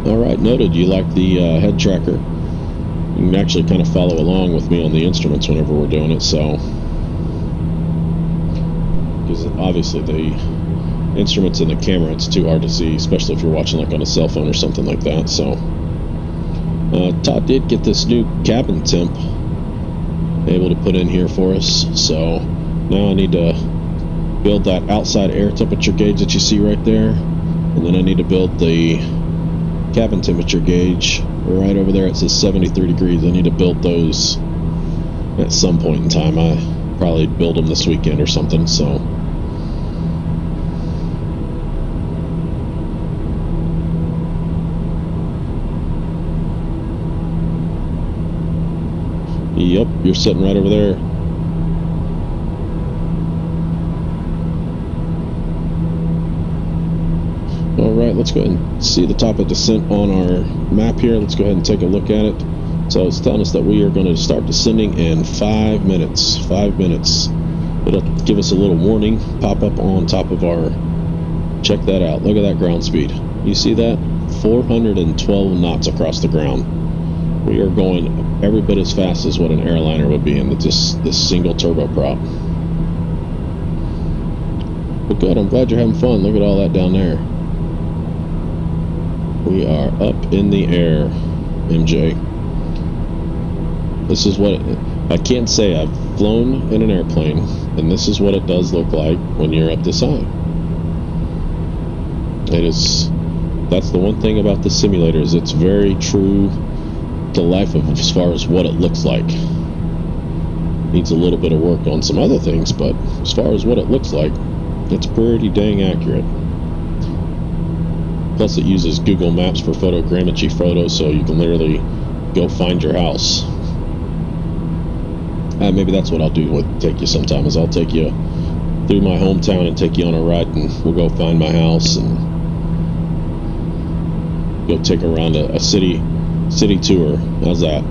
Alright, noted. You like the head tracker. You can actually kind of follow along with me on the instruments whenever we're doing it, so, because obviously the instruments and the camera, it's too hard to see, especially if you're watching like on a cell phone or something like that. So Todd did get this new cabin temp able to put in here for us, so now I need to build that outside air temperature gauge that you see right there, and then I need to build the cabin temperature gauge right over there. It says 73 degrees. I need to build those at some point in time. I probably build them this weekend or something. So yep, you're sitting right over there. Alright, let's go ahead and see the top of descent on our map here. Let's go ahead and take a look at it. So it's telling us that we are going to start descending in 5 minutes. 5 minutes. It'll give us a little warning, pop up on top of our... Check that out. Look at that ground speed. You see that? 412 knots across the ground. We are going every bit as fast as what an airliner would be in this single turboprop. But good, I'm glad you're having fun. Look at all that down there. We are up in the air, MJ. This is what I can't say I've flown in an airplane, and this is what it does look like when you're up this high. That's the one thing about the simulator, is it's very true to life of as far as what it looks like. Needs a little bit of work on some other things, but as far as what it looks like, it's pretty dang accurate. Plus it uses Google Maps for photogrammetry photos, so you can literally go find your house. Maybe that's what I'll do take you sometime, is I'll take you through my hometown and take you on a ride, and we'll go find my house and go take around a city tour. How's that?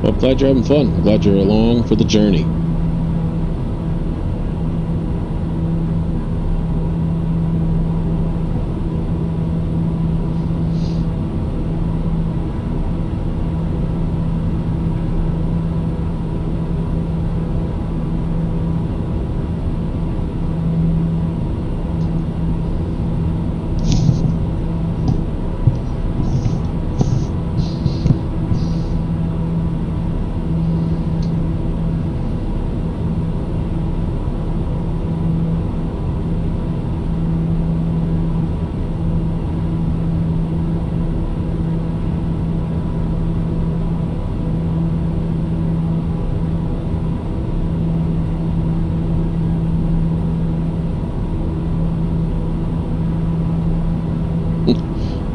Well, I'm glad you're having fun. I'm glad you're along for the journey.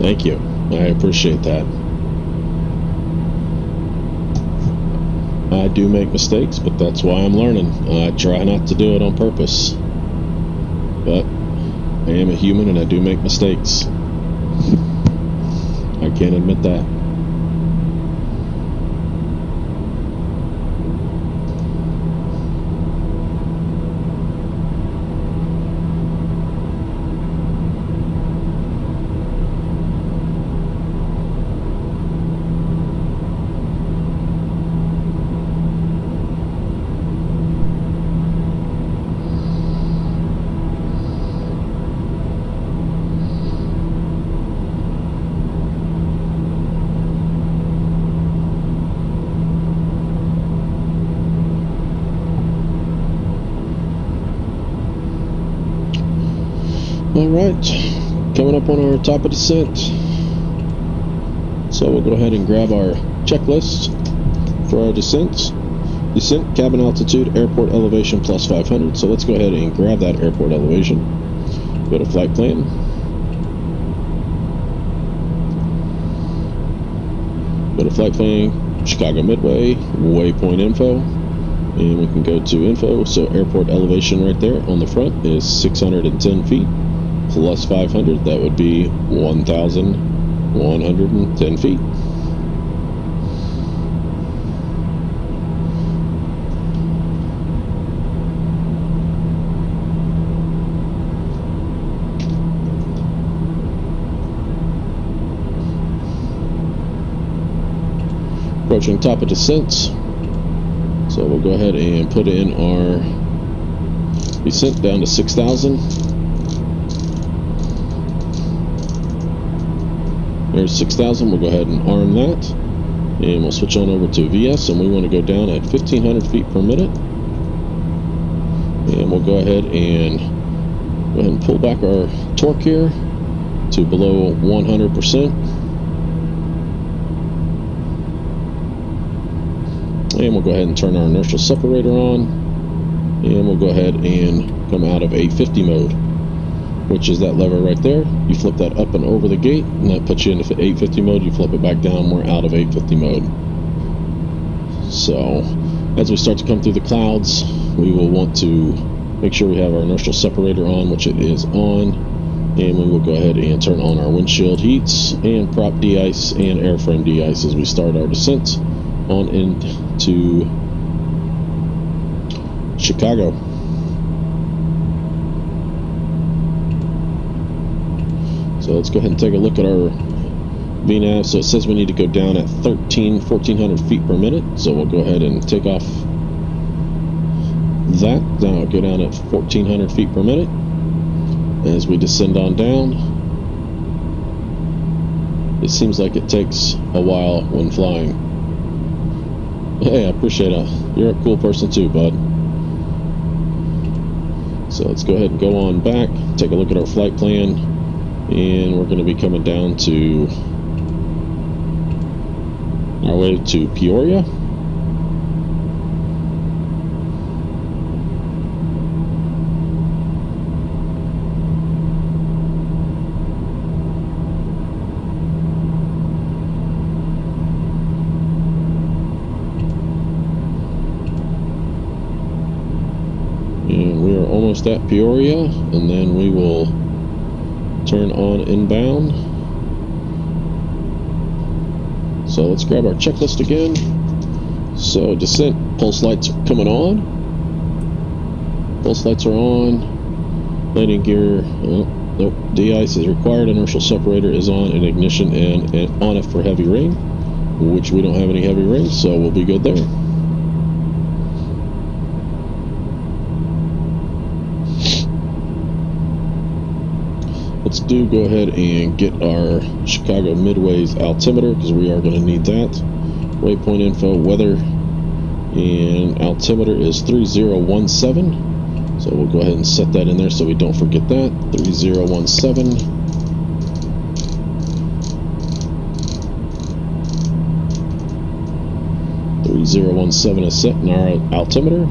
Thank you. I appreciate that. I do make mistakes, but that's why I'm learning. I try not to do it on purpose. But I am a human and I do make mistakes. I can't admit that. Alright, coming up on our top of descent. So we'll go ahead and grab our checklist for our descents. Descent, cabin altitude, airport elevation plus 500. So let's go ahead and grab that airport elevation. Go to flight plan. Go to flight plan, Chicago Midway, waypoint info. And we can go to info. So airport elevation right there on the front is 610 feet. Plus 500, that would be 1,110 feet. Approaching top of descent. So we'll go ahead and put in our descent down to 6,000. There's 6,000. We'll go ahead and arm that, and we'll switch on over to VS, and we want to go down at 1,500 feet per minute. And we'll go ahead and pull back our torque here to below 100%. And we'll go ahead and turn our inertial separator on, and we'll go ahead and come out of 850 mode, which is that lever right there. You flip that up and over the gate, and that puts you into 850 mode. You flip it back down, we're out of 850 mode. So as we start to come through the clouds, we will want to make sure we have our inertial separator on, which it is on, and we will go ahead and turn on our windshield heats and prop de-ice and airframe de-ice as we start our descent on into Chicago. So let's go ahead and take a look at our VNAV. So it says we need to go down at 1,400 feet per minute. So we'll go ahead and take off that. Now we'll go down at 1,400 feet per minute. As we descend on down, it seems like it takes a while when flying. Hey, I appreciate it. You're a cool person too, bud. So let's go ahead and go on back, take a look at our flight plan, and we're going to be coming down to our way to Peoria. And we are almost at Peoria, and then we will turn on inbound. So let's grab our checklist again. So descent, pulse lights are coming on. Pulse lights are on. Landing gear, oh, nope. De-ice is required. Inertial separator is on, and ignition and on it for heavy rain, which we don't have any heavy rain, so we'll be good there. Let's go ahead and get our Chicago Midway's altimeter, because we are going to need that. Waypoint info, weather, and altimeter is 3017. So we'll go ahead and set that in there so we don't forget that. 3017. is set in our altimeter.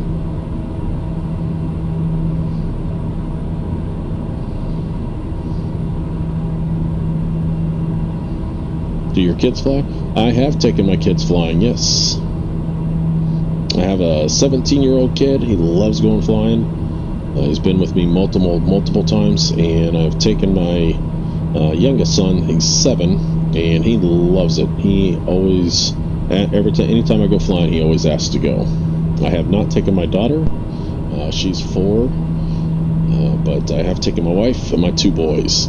Do your kids fly? I have taken my kids flying, yes. I have a 17-year-old kid. He loves going flying. He's been with me multiple times, and I've taken my youngest son. He's 7, and he loves it. He always, anytime I go flying, he always asks to go. I have not taken my daughter. She's 4, but I have taken my wife and my 2 boys.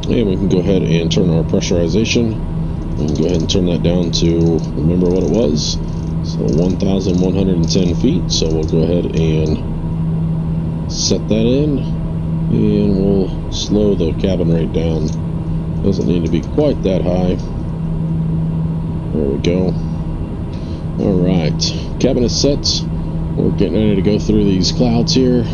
And we can go ahead and turn our pressurization. We can go ahead and turn that down to, remember what it was, so 1,110 feet. So we'll go ahead and set that in, and we'll slow the cabin rate down. Doesn't need to be quite that high. There we go. Alright, cabin is set. We're getting ready to go through these clouds here.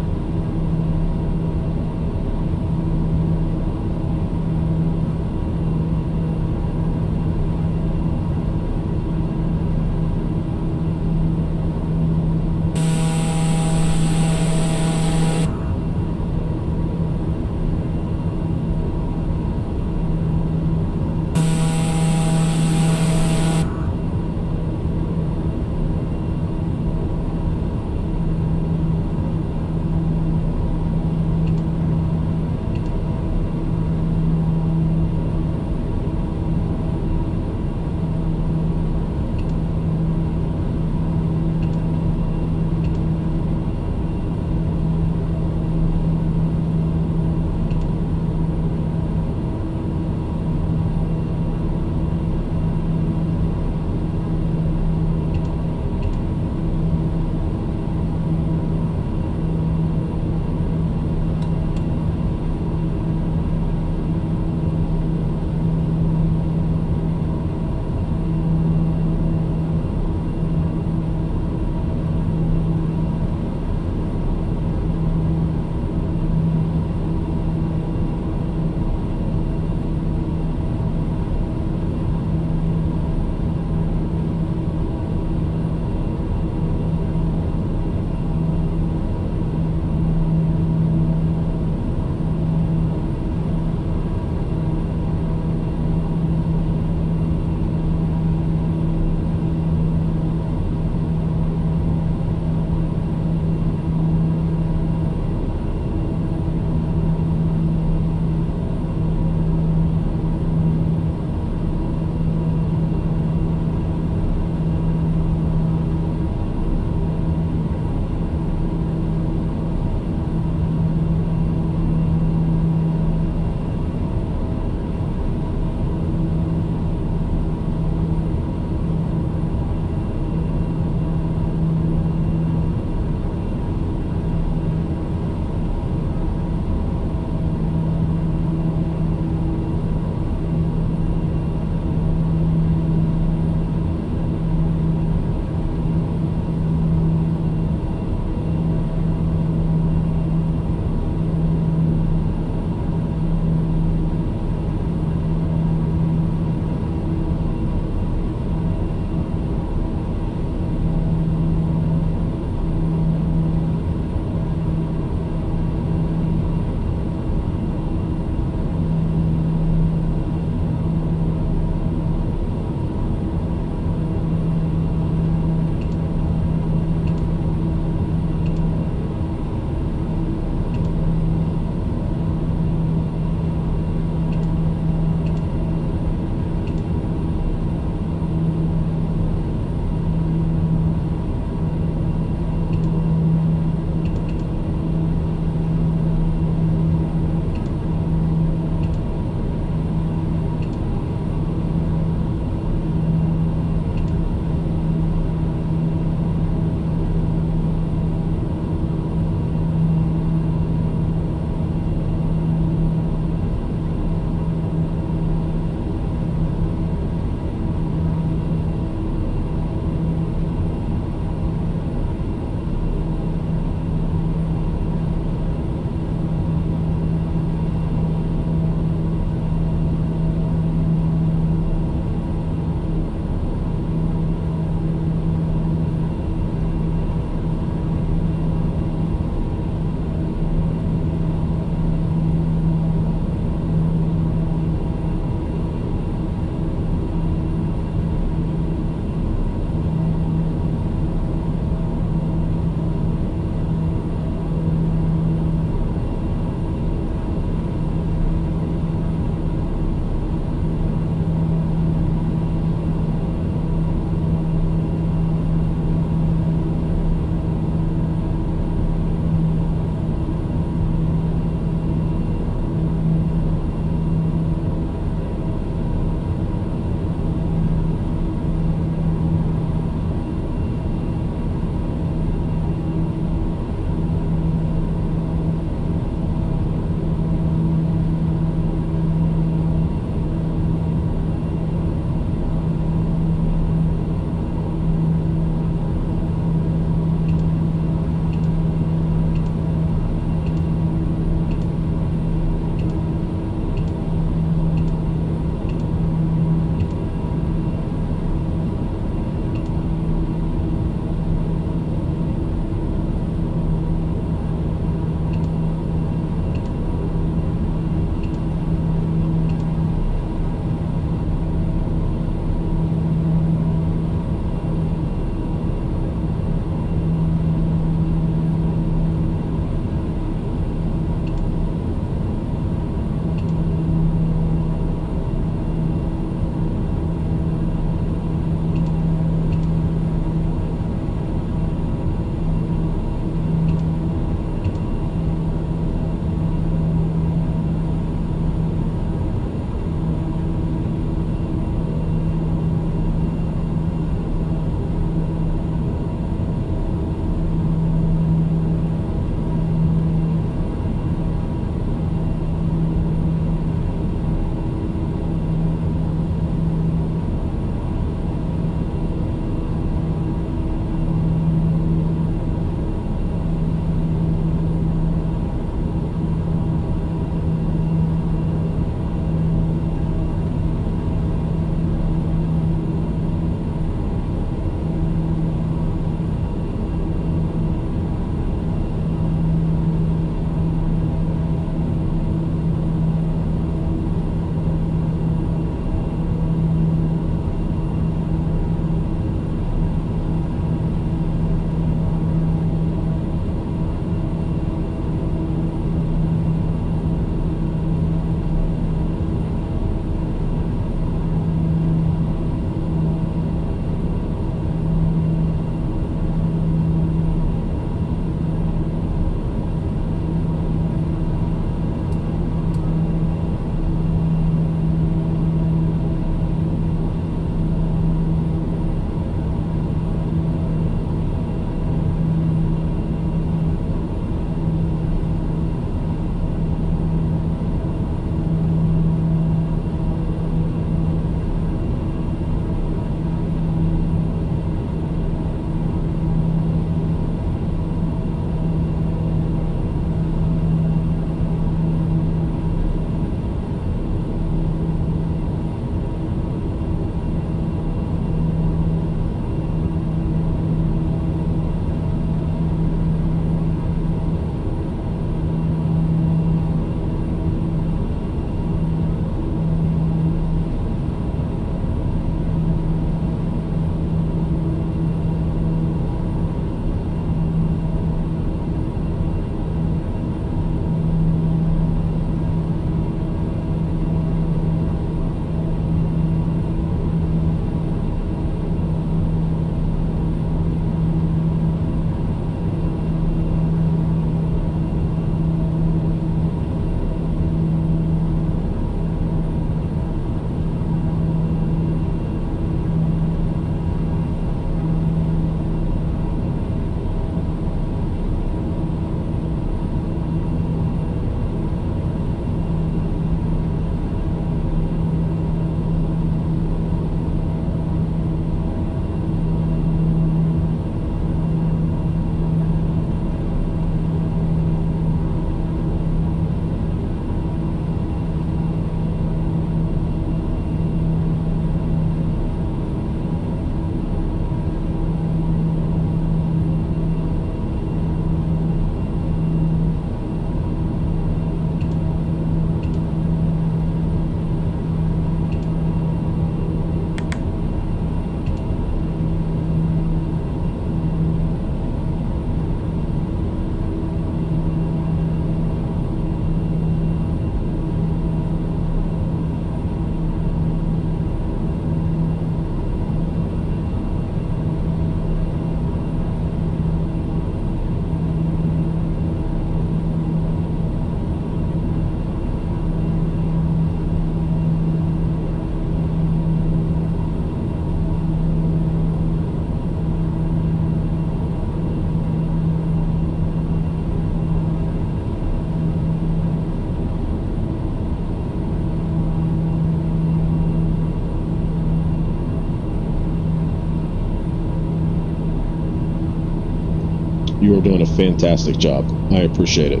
You are doing a fantastic job. I appreciate it.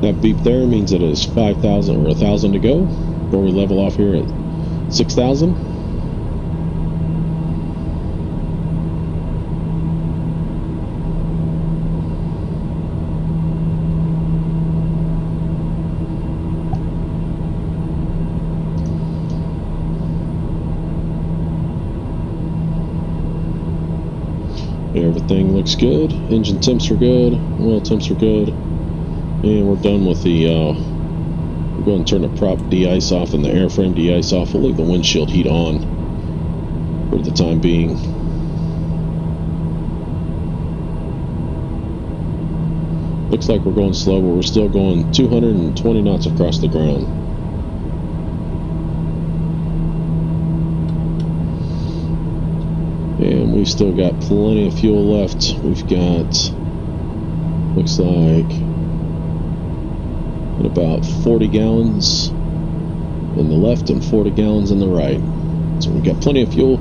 That beep there means that it is 5,000 or 1,000 to go before we level off here at 6,000. Everything looks good. Engine temps are good. Oil temps are good. And we're done with the, we're going to turn the prop de-ice off and the airframe de-ice off. We'll leave the windshield heat on for the time being. Looks like we're going slow, but we're still going 220 knots across the ground. And we've still got plenty of fuel left. We've got, looks like, about 40 gallons in the left and 40 gallons in the right. So we've got plenty of fuel.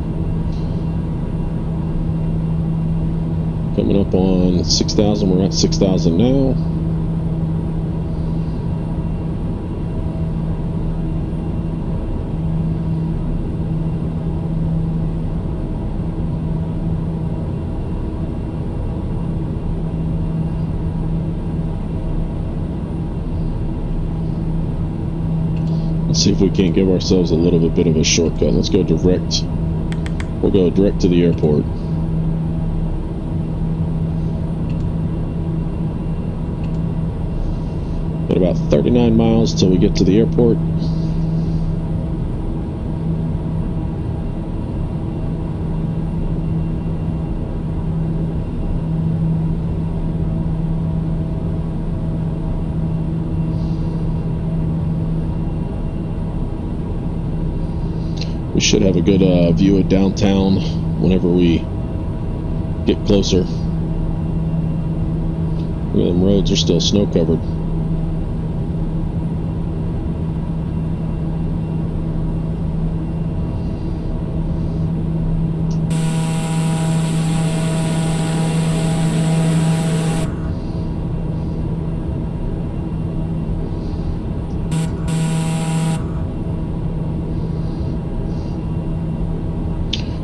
Coming up on 6,000. We're at 6,000 now. Let's see if we can't give ourselves a little bit of a shortcut. Let's go direct. We'll go direct to the airport. Got about 39 miles till we get to the airport. We should have a good view of downtown whenever we get closer. Look at them roads are still snow covered.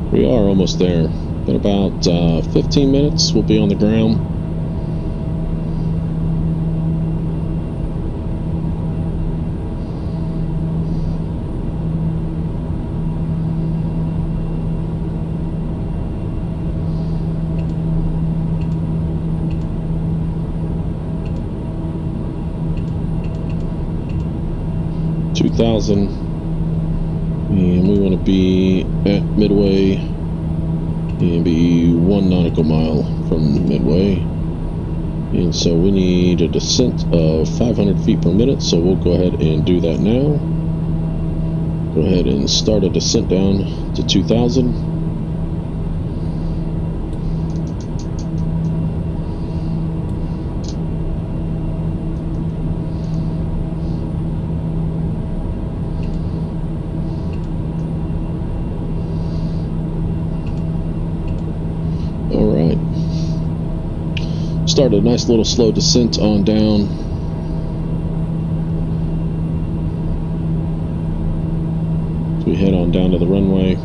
We are almost there. In about 15 minutes, we'll be on the ground. And we want to be at Midway and be 1 nautical mile from Midway. And so we need a descent of 500 feet per minute, so we'll go ahead and do that now. Go ahead and start a descent down to 2,000. Start a nice little slow descent on down. As we head on down to the runway.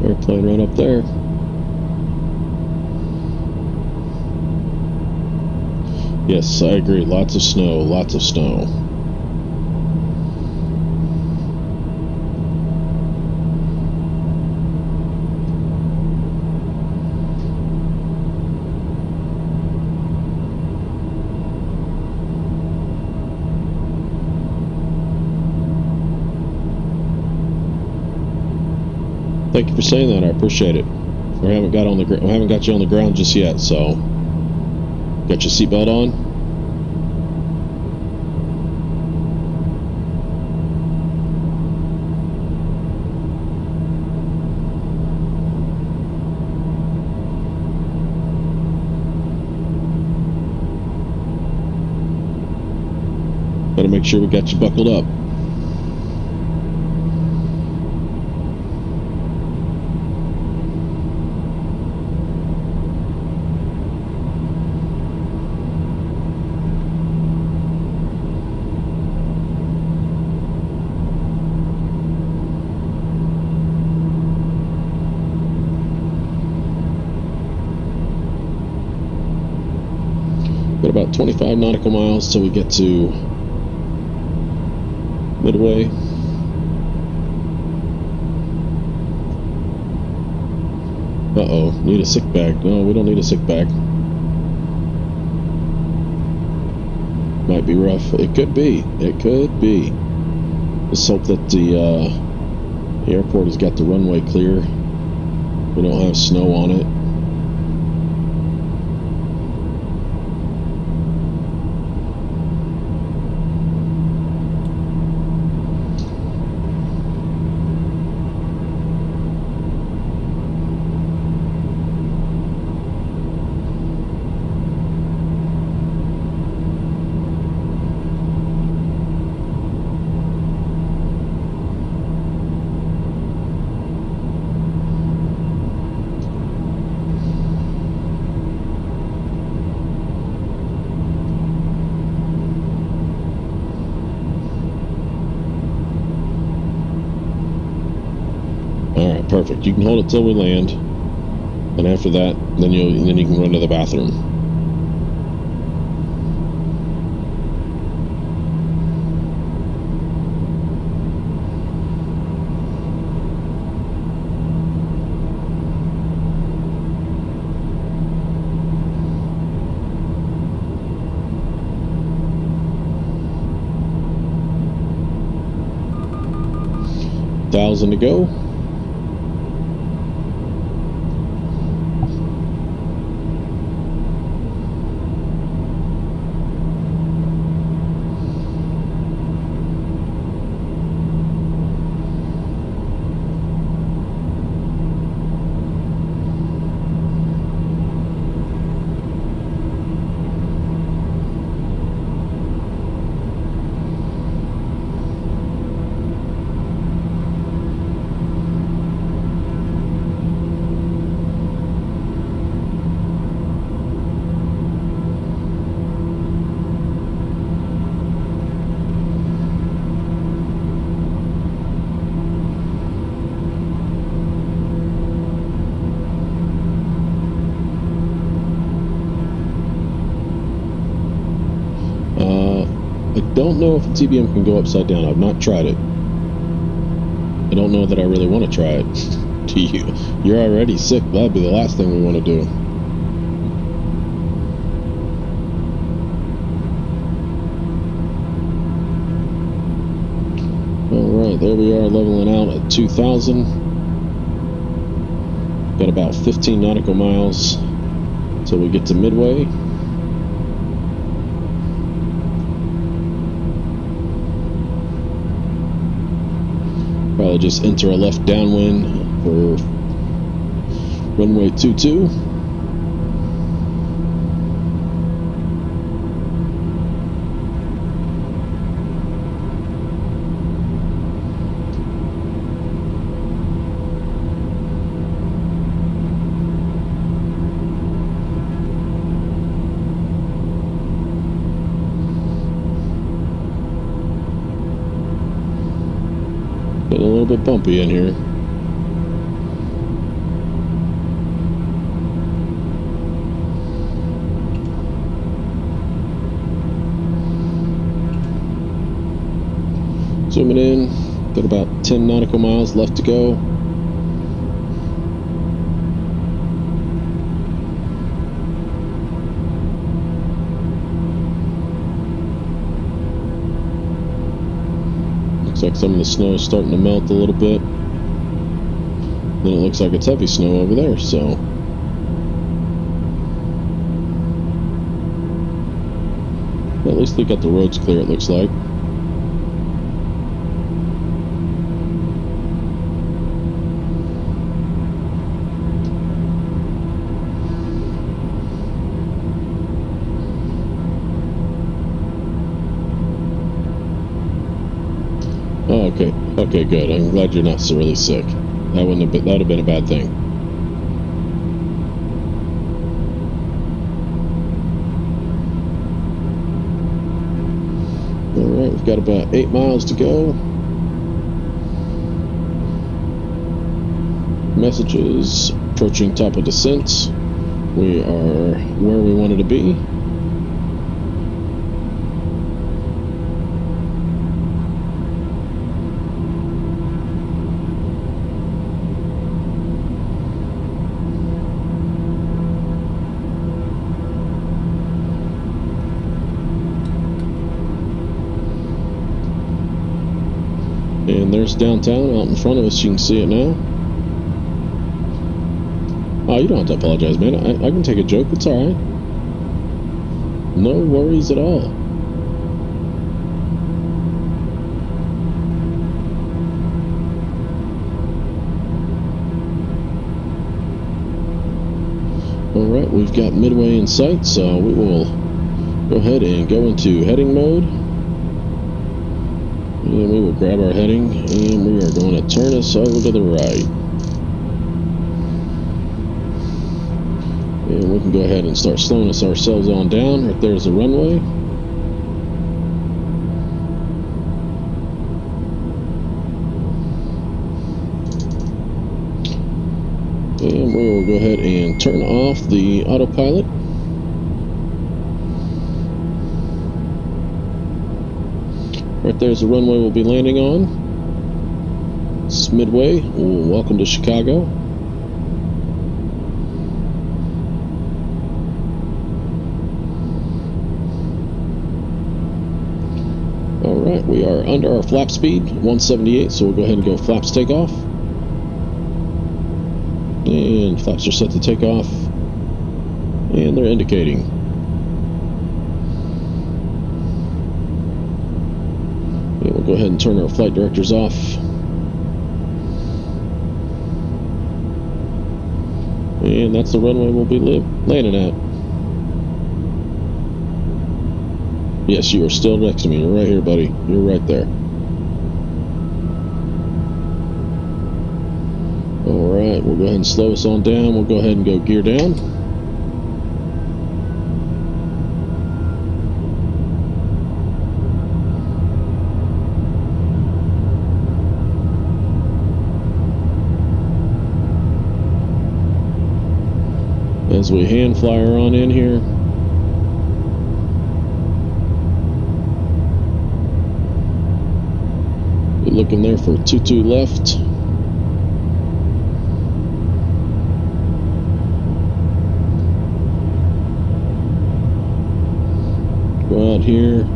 Airplane right up there. Yes, I agree. Lots of snow, lots of snow. Thank you for saying that. I appreciate it. We haven't got you on the ground just yet, so got your seatbelt on. Better make sure we got you buckled up. Got about 25 nautical miles till we get to Midway. Uh-oh, need a sick bag. No, we don't need a sick bag. Might be rough. It could be. It could be. Let's hope that the airport has got the runway clear. We don't have snow on it. Alright, perfect. You can hold it till we land. And after that, then you can run to the bathroom. $1,000 to go. I don't know if a TBM can go upside down. I've not tried it. I don't know that I really want to try it. Do you? You're already sick. That'd be the last thing we want to do. Alright, there we are, leveling out at 2,000. Got about 15 nautical miles until we get to Midway. Probably just enter a left downwind for runway 22. Getting a little bit bumpy in here. Zooming in, got about 10 nautical miles left to go. Looks like some of the snow is starting to melt a little bit. Then it looks like it's heavy snow over there, so. At least they got the roads clear, it looks like. Oh, okay. Okay, good. I'm glad you're not so really sick. That would have been a bad thing. Alright, we've got about 8 miles to go. Messages approaching top of descent. We are where we wanted to be. And there's downtown out in front of us. You can see it now. Oh, you don't have to apologize, man. I can take a joke. It's alright. No worries at all. Alright, we've got Midway in sight, so we will go ahead and go into heading mode. And we will grab our heading, and we are going to turn us over to the right. And we can go ahead and start slowing ourselves on down. Right there's the runway. And we will go ahead and turn off the autopilot. Right there's the runway we'll be landing on. It's Midway. Welcome to Chicago. Alright, we are under our flap speed, 178, so we'll go ahead and go flaps takeoff. And flaps are set to take off. And they're indicating. We'll go ahead and turn our flight directors off. And that's the runway we'll be landing at. Yes, you are still next to me. You're right here, buddy. You're right there. Alright, we'll go ahead and slow us on down. We'll go ahead and go gear down. As we hand flyer on in here. We're looking there for 22 left. Go out here.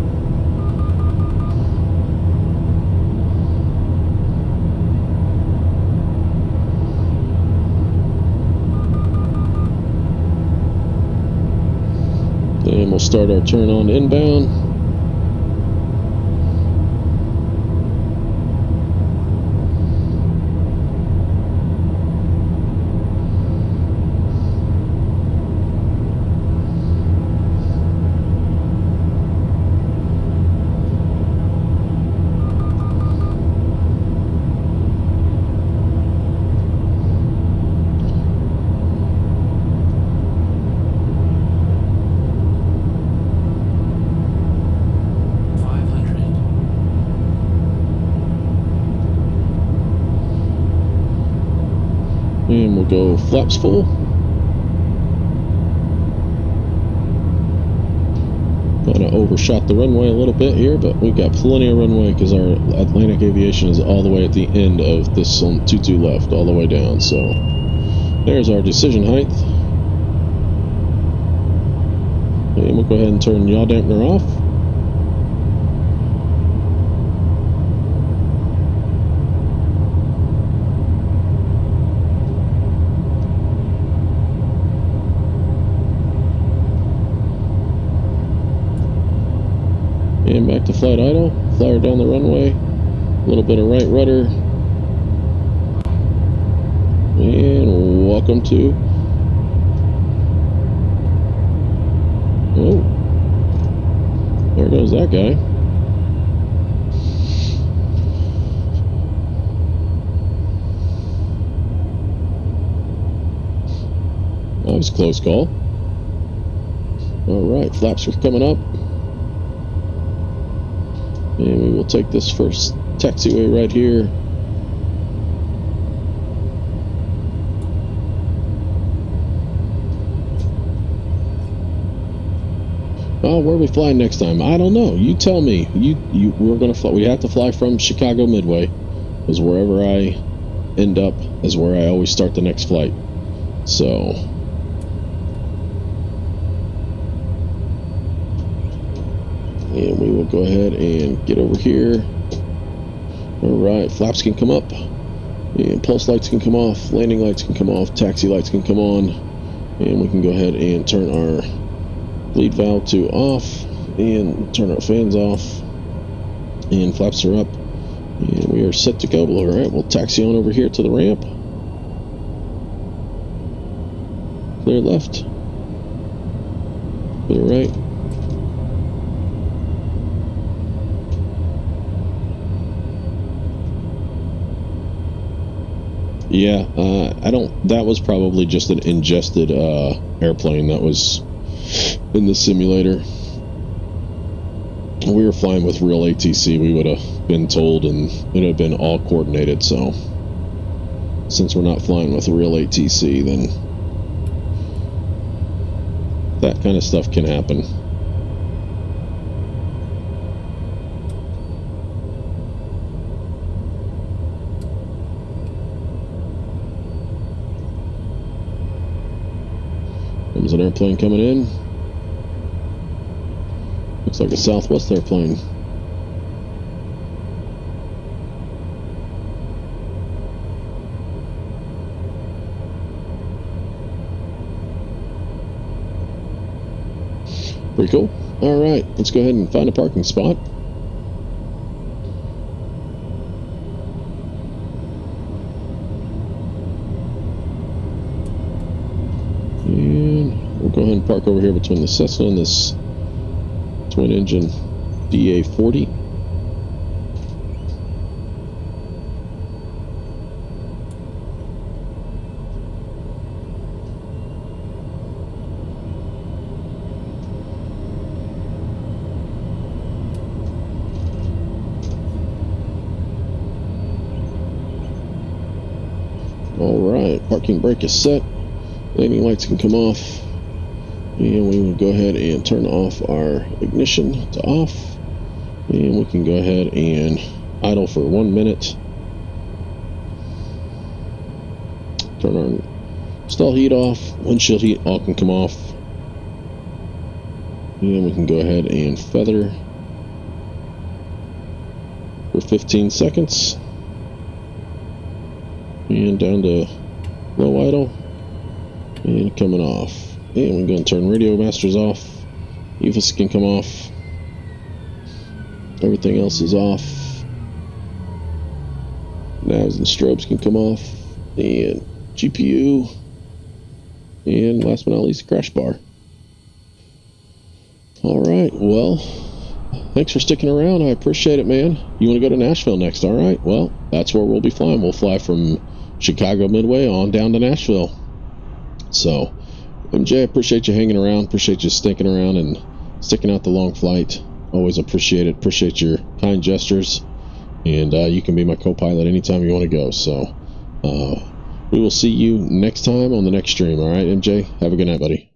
And we'll start our turn on inbound. And we'll go flaps full. Kind of overshot the runway a little bit here, but we've got plenty of runway because our Atlantic Aviation is all the way at the end of this 22 left, all the way down. So there's our decision height. And we'll go ahead and turn yaw dampener off. And back to flight idle. Flyer down the runway. A little bit of right rudder. And welcome to... Oh. There goes that guy. That was a close call. Alright, flaps are coming up. And we will take this first taxiway right here. Oh, where are we flying next time? I don't know. You tell me. We're gonna fly. We have to fly from Chicago Midway, because wherever I end up is where I always start the next flight. So, and we will go ahead and get over here. All right, flaps can come up, and pulse lights can come off, landing lights can come off, taxi lights can come on, and we can go ahead and turn our bleed valve to off and turn our fans off, and flaps are up, and we are set to go. All right, we'll taxi on over here to the ramp. Clear left, clear right. Yeah, I don't. That was probably just an ingested airplane that was in the simulator. We were flying with real ATC, we would have been told, and it would have been all coordinated. So since we're not flying with real ATC, then that kind of stuff can happen. There's an airplane coming in. Looks like a Southwest airplane. Pretty cool. Alright, let's go ahead and find a parking spot. And we'll go ahead and park over here between the Cessna and this twin engine DA-40. Alright, parking brake is set. Landing lights can come off. And we will go ahead and turn off our ignition to off. And we can go ahead and idle for 1 minute. Turn our stall heat off. Windshield heat all can come off. And we can go ahead and feather for 15 seconds. And down to low idle. And coming off. And we're going to turn radio masters off. EFIS can come off. Everything else is off. Navs and strobes can come off. And GPU. And last but not least, crash bar. Alright, well, thanks for sticking around. I appreciate it, man. You want to go to Nashville next? Alright, well, that's where we'll be flying. We'll fly from Chicago Midway on down to Nashville. So, MJ, I appreciate you hanging around, appreciate you sticking around and sticking out the long flight. Always appreciate it, appreciate your kind gestures, and you can be my co-pilot anytime you want to go. So, we will see you next time on the next stream, alright, MJ? Have a good night, buddy.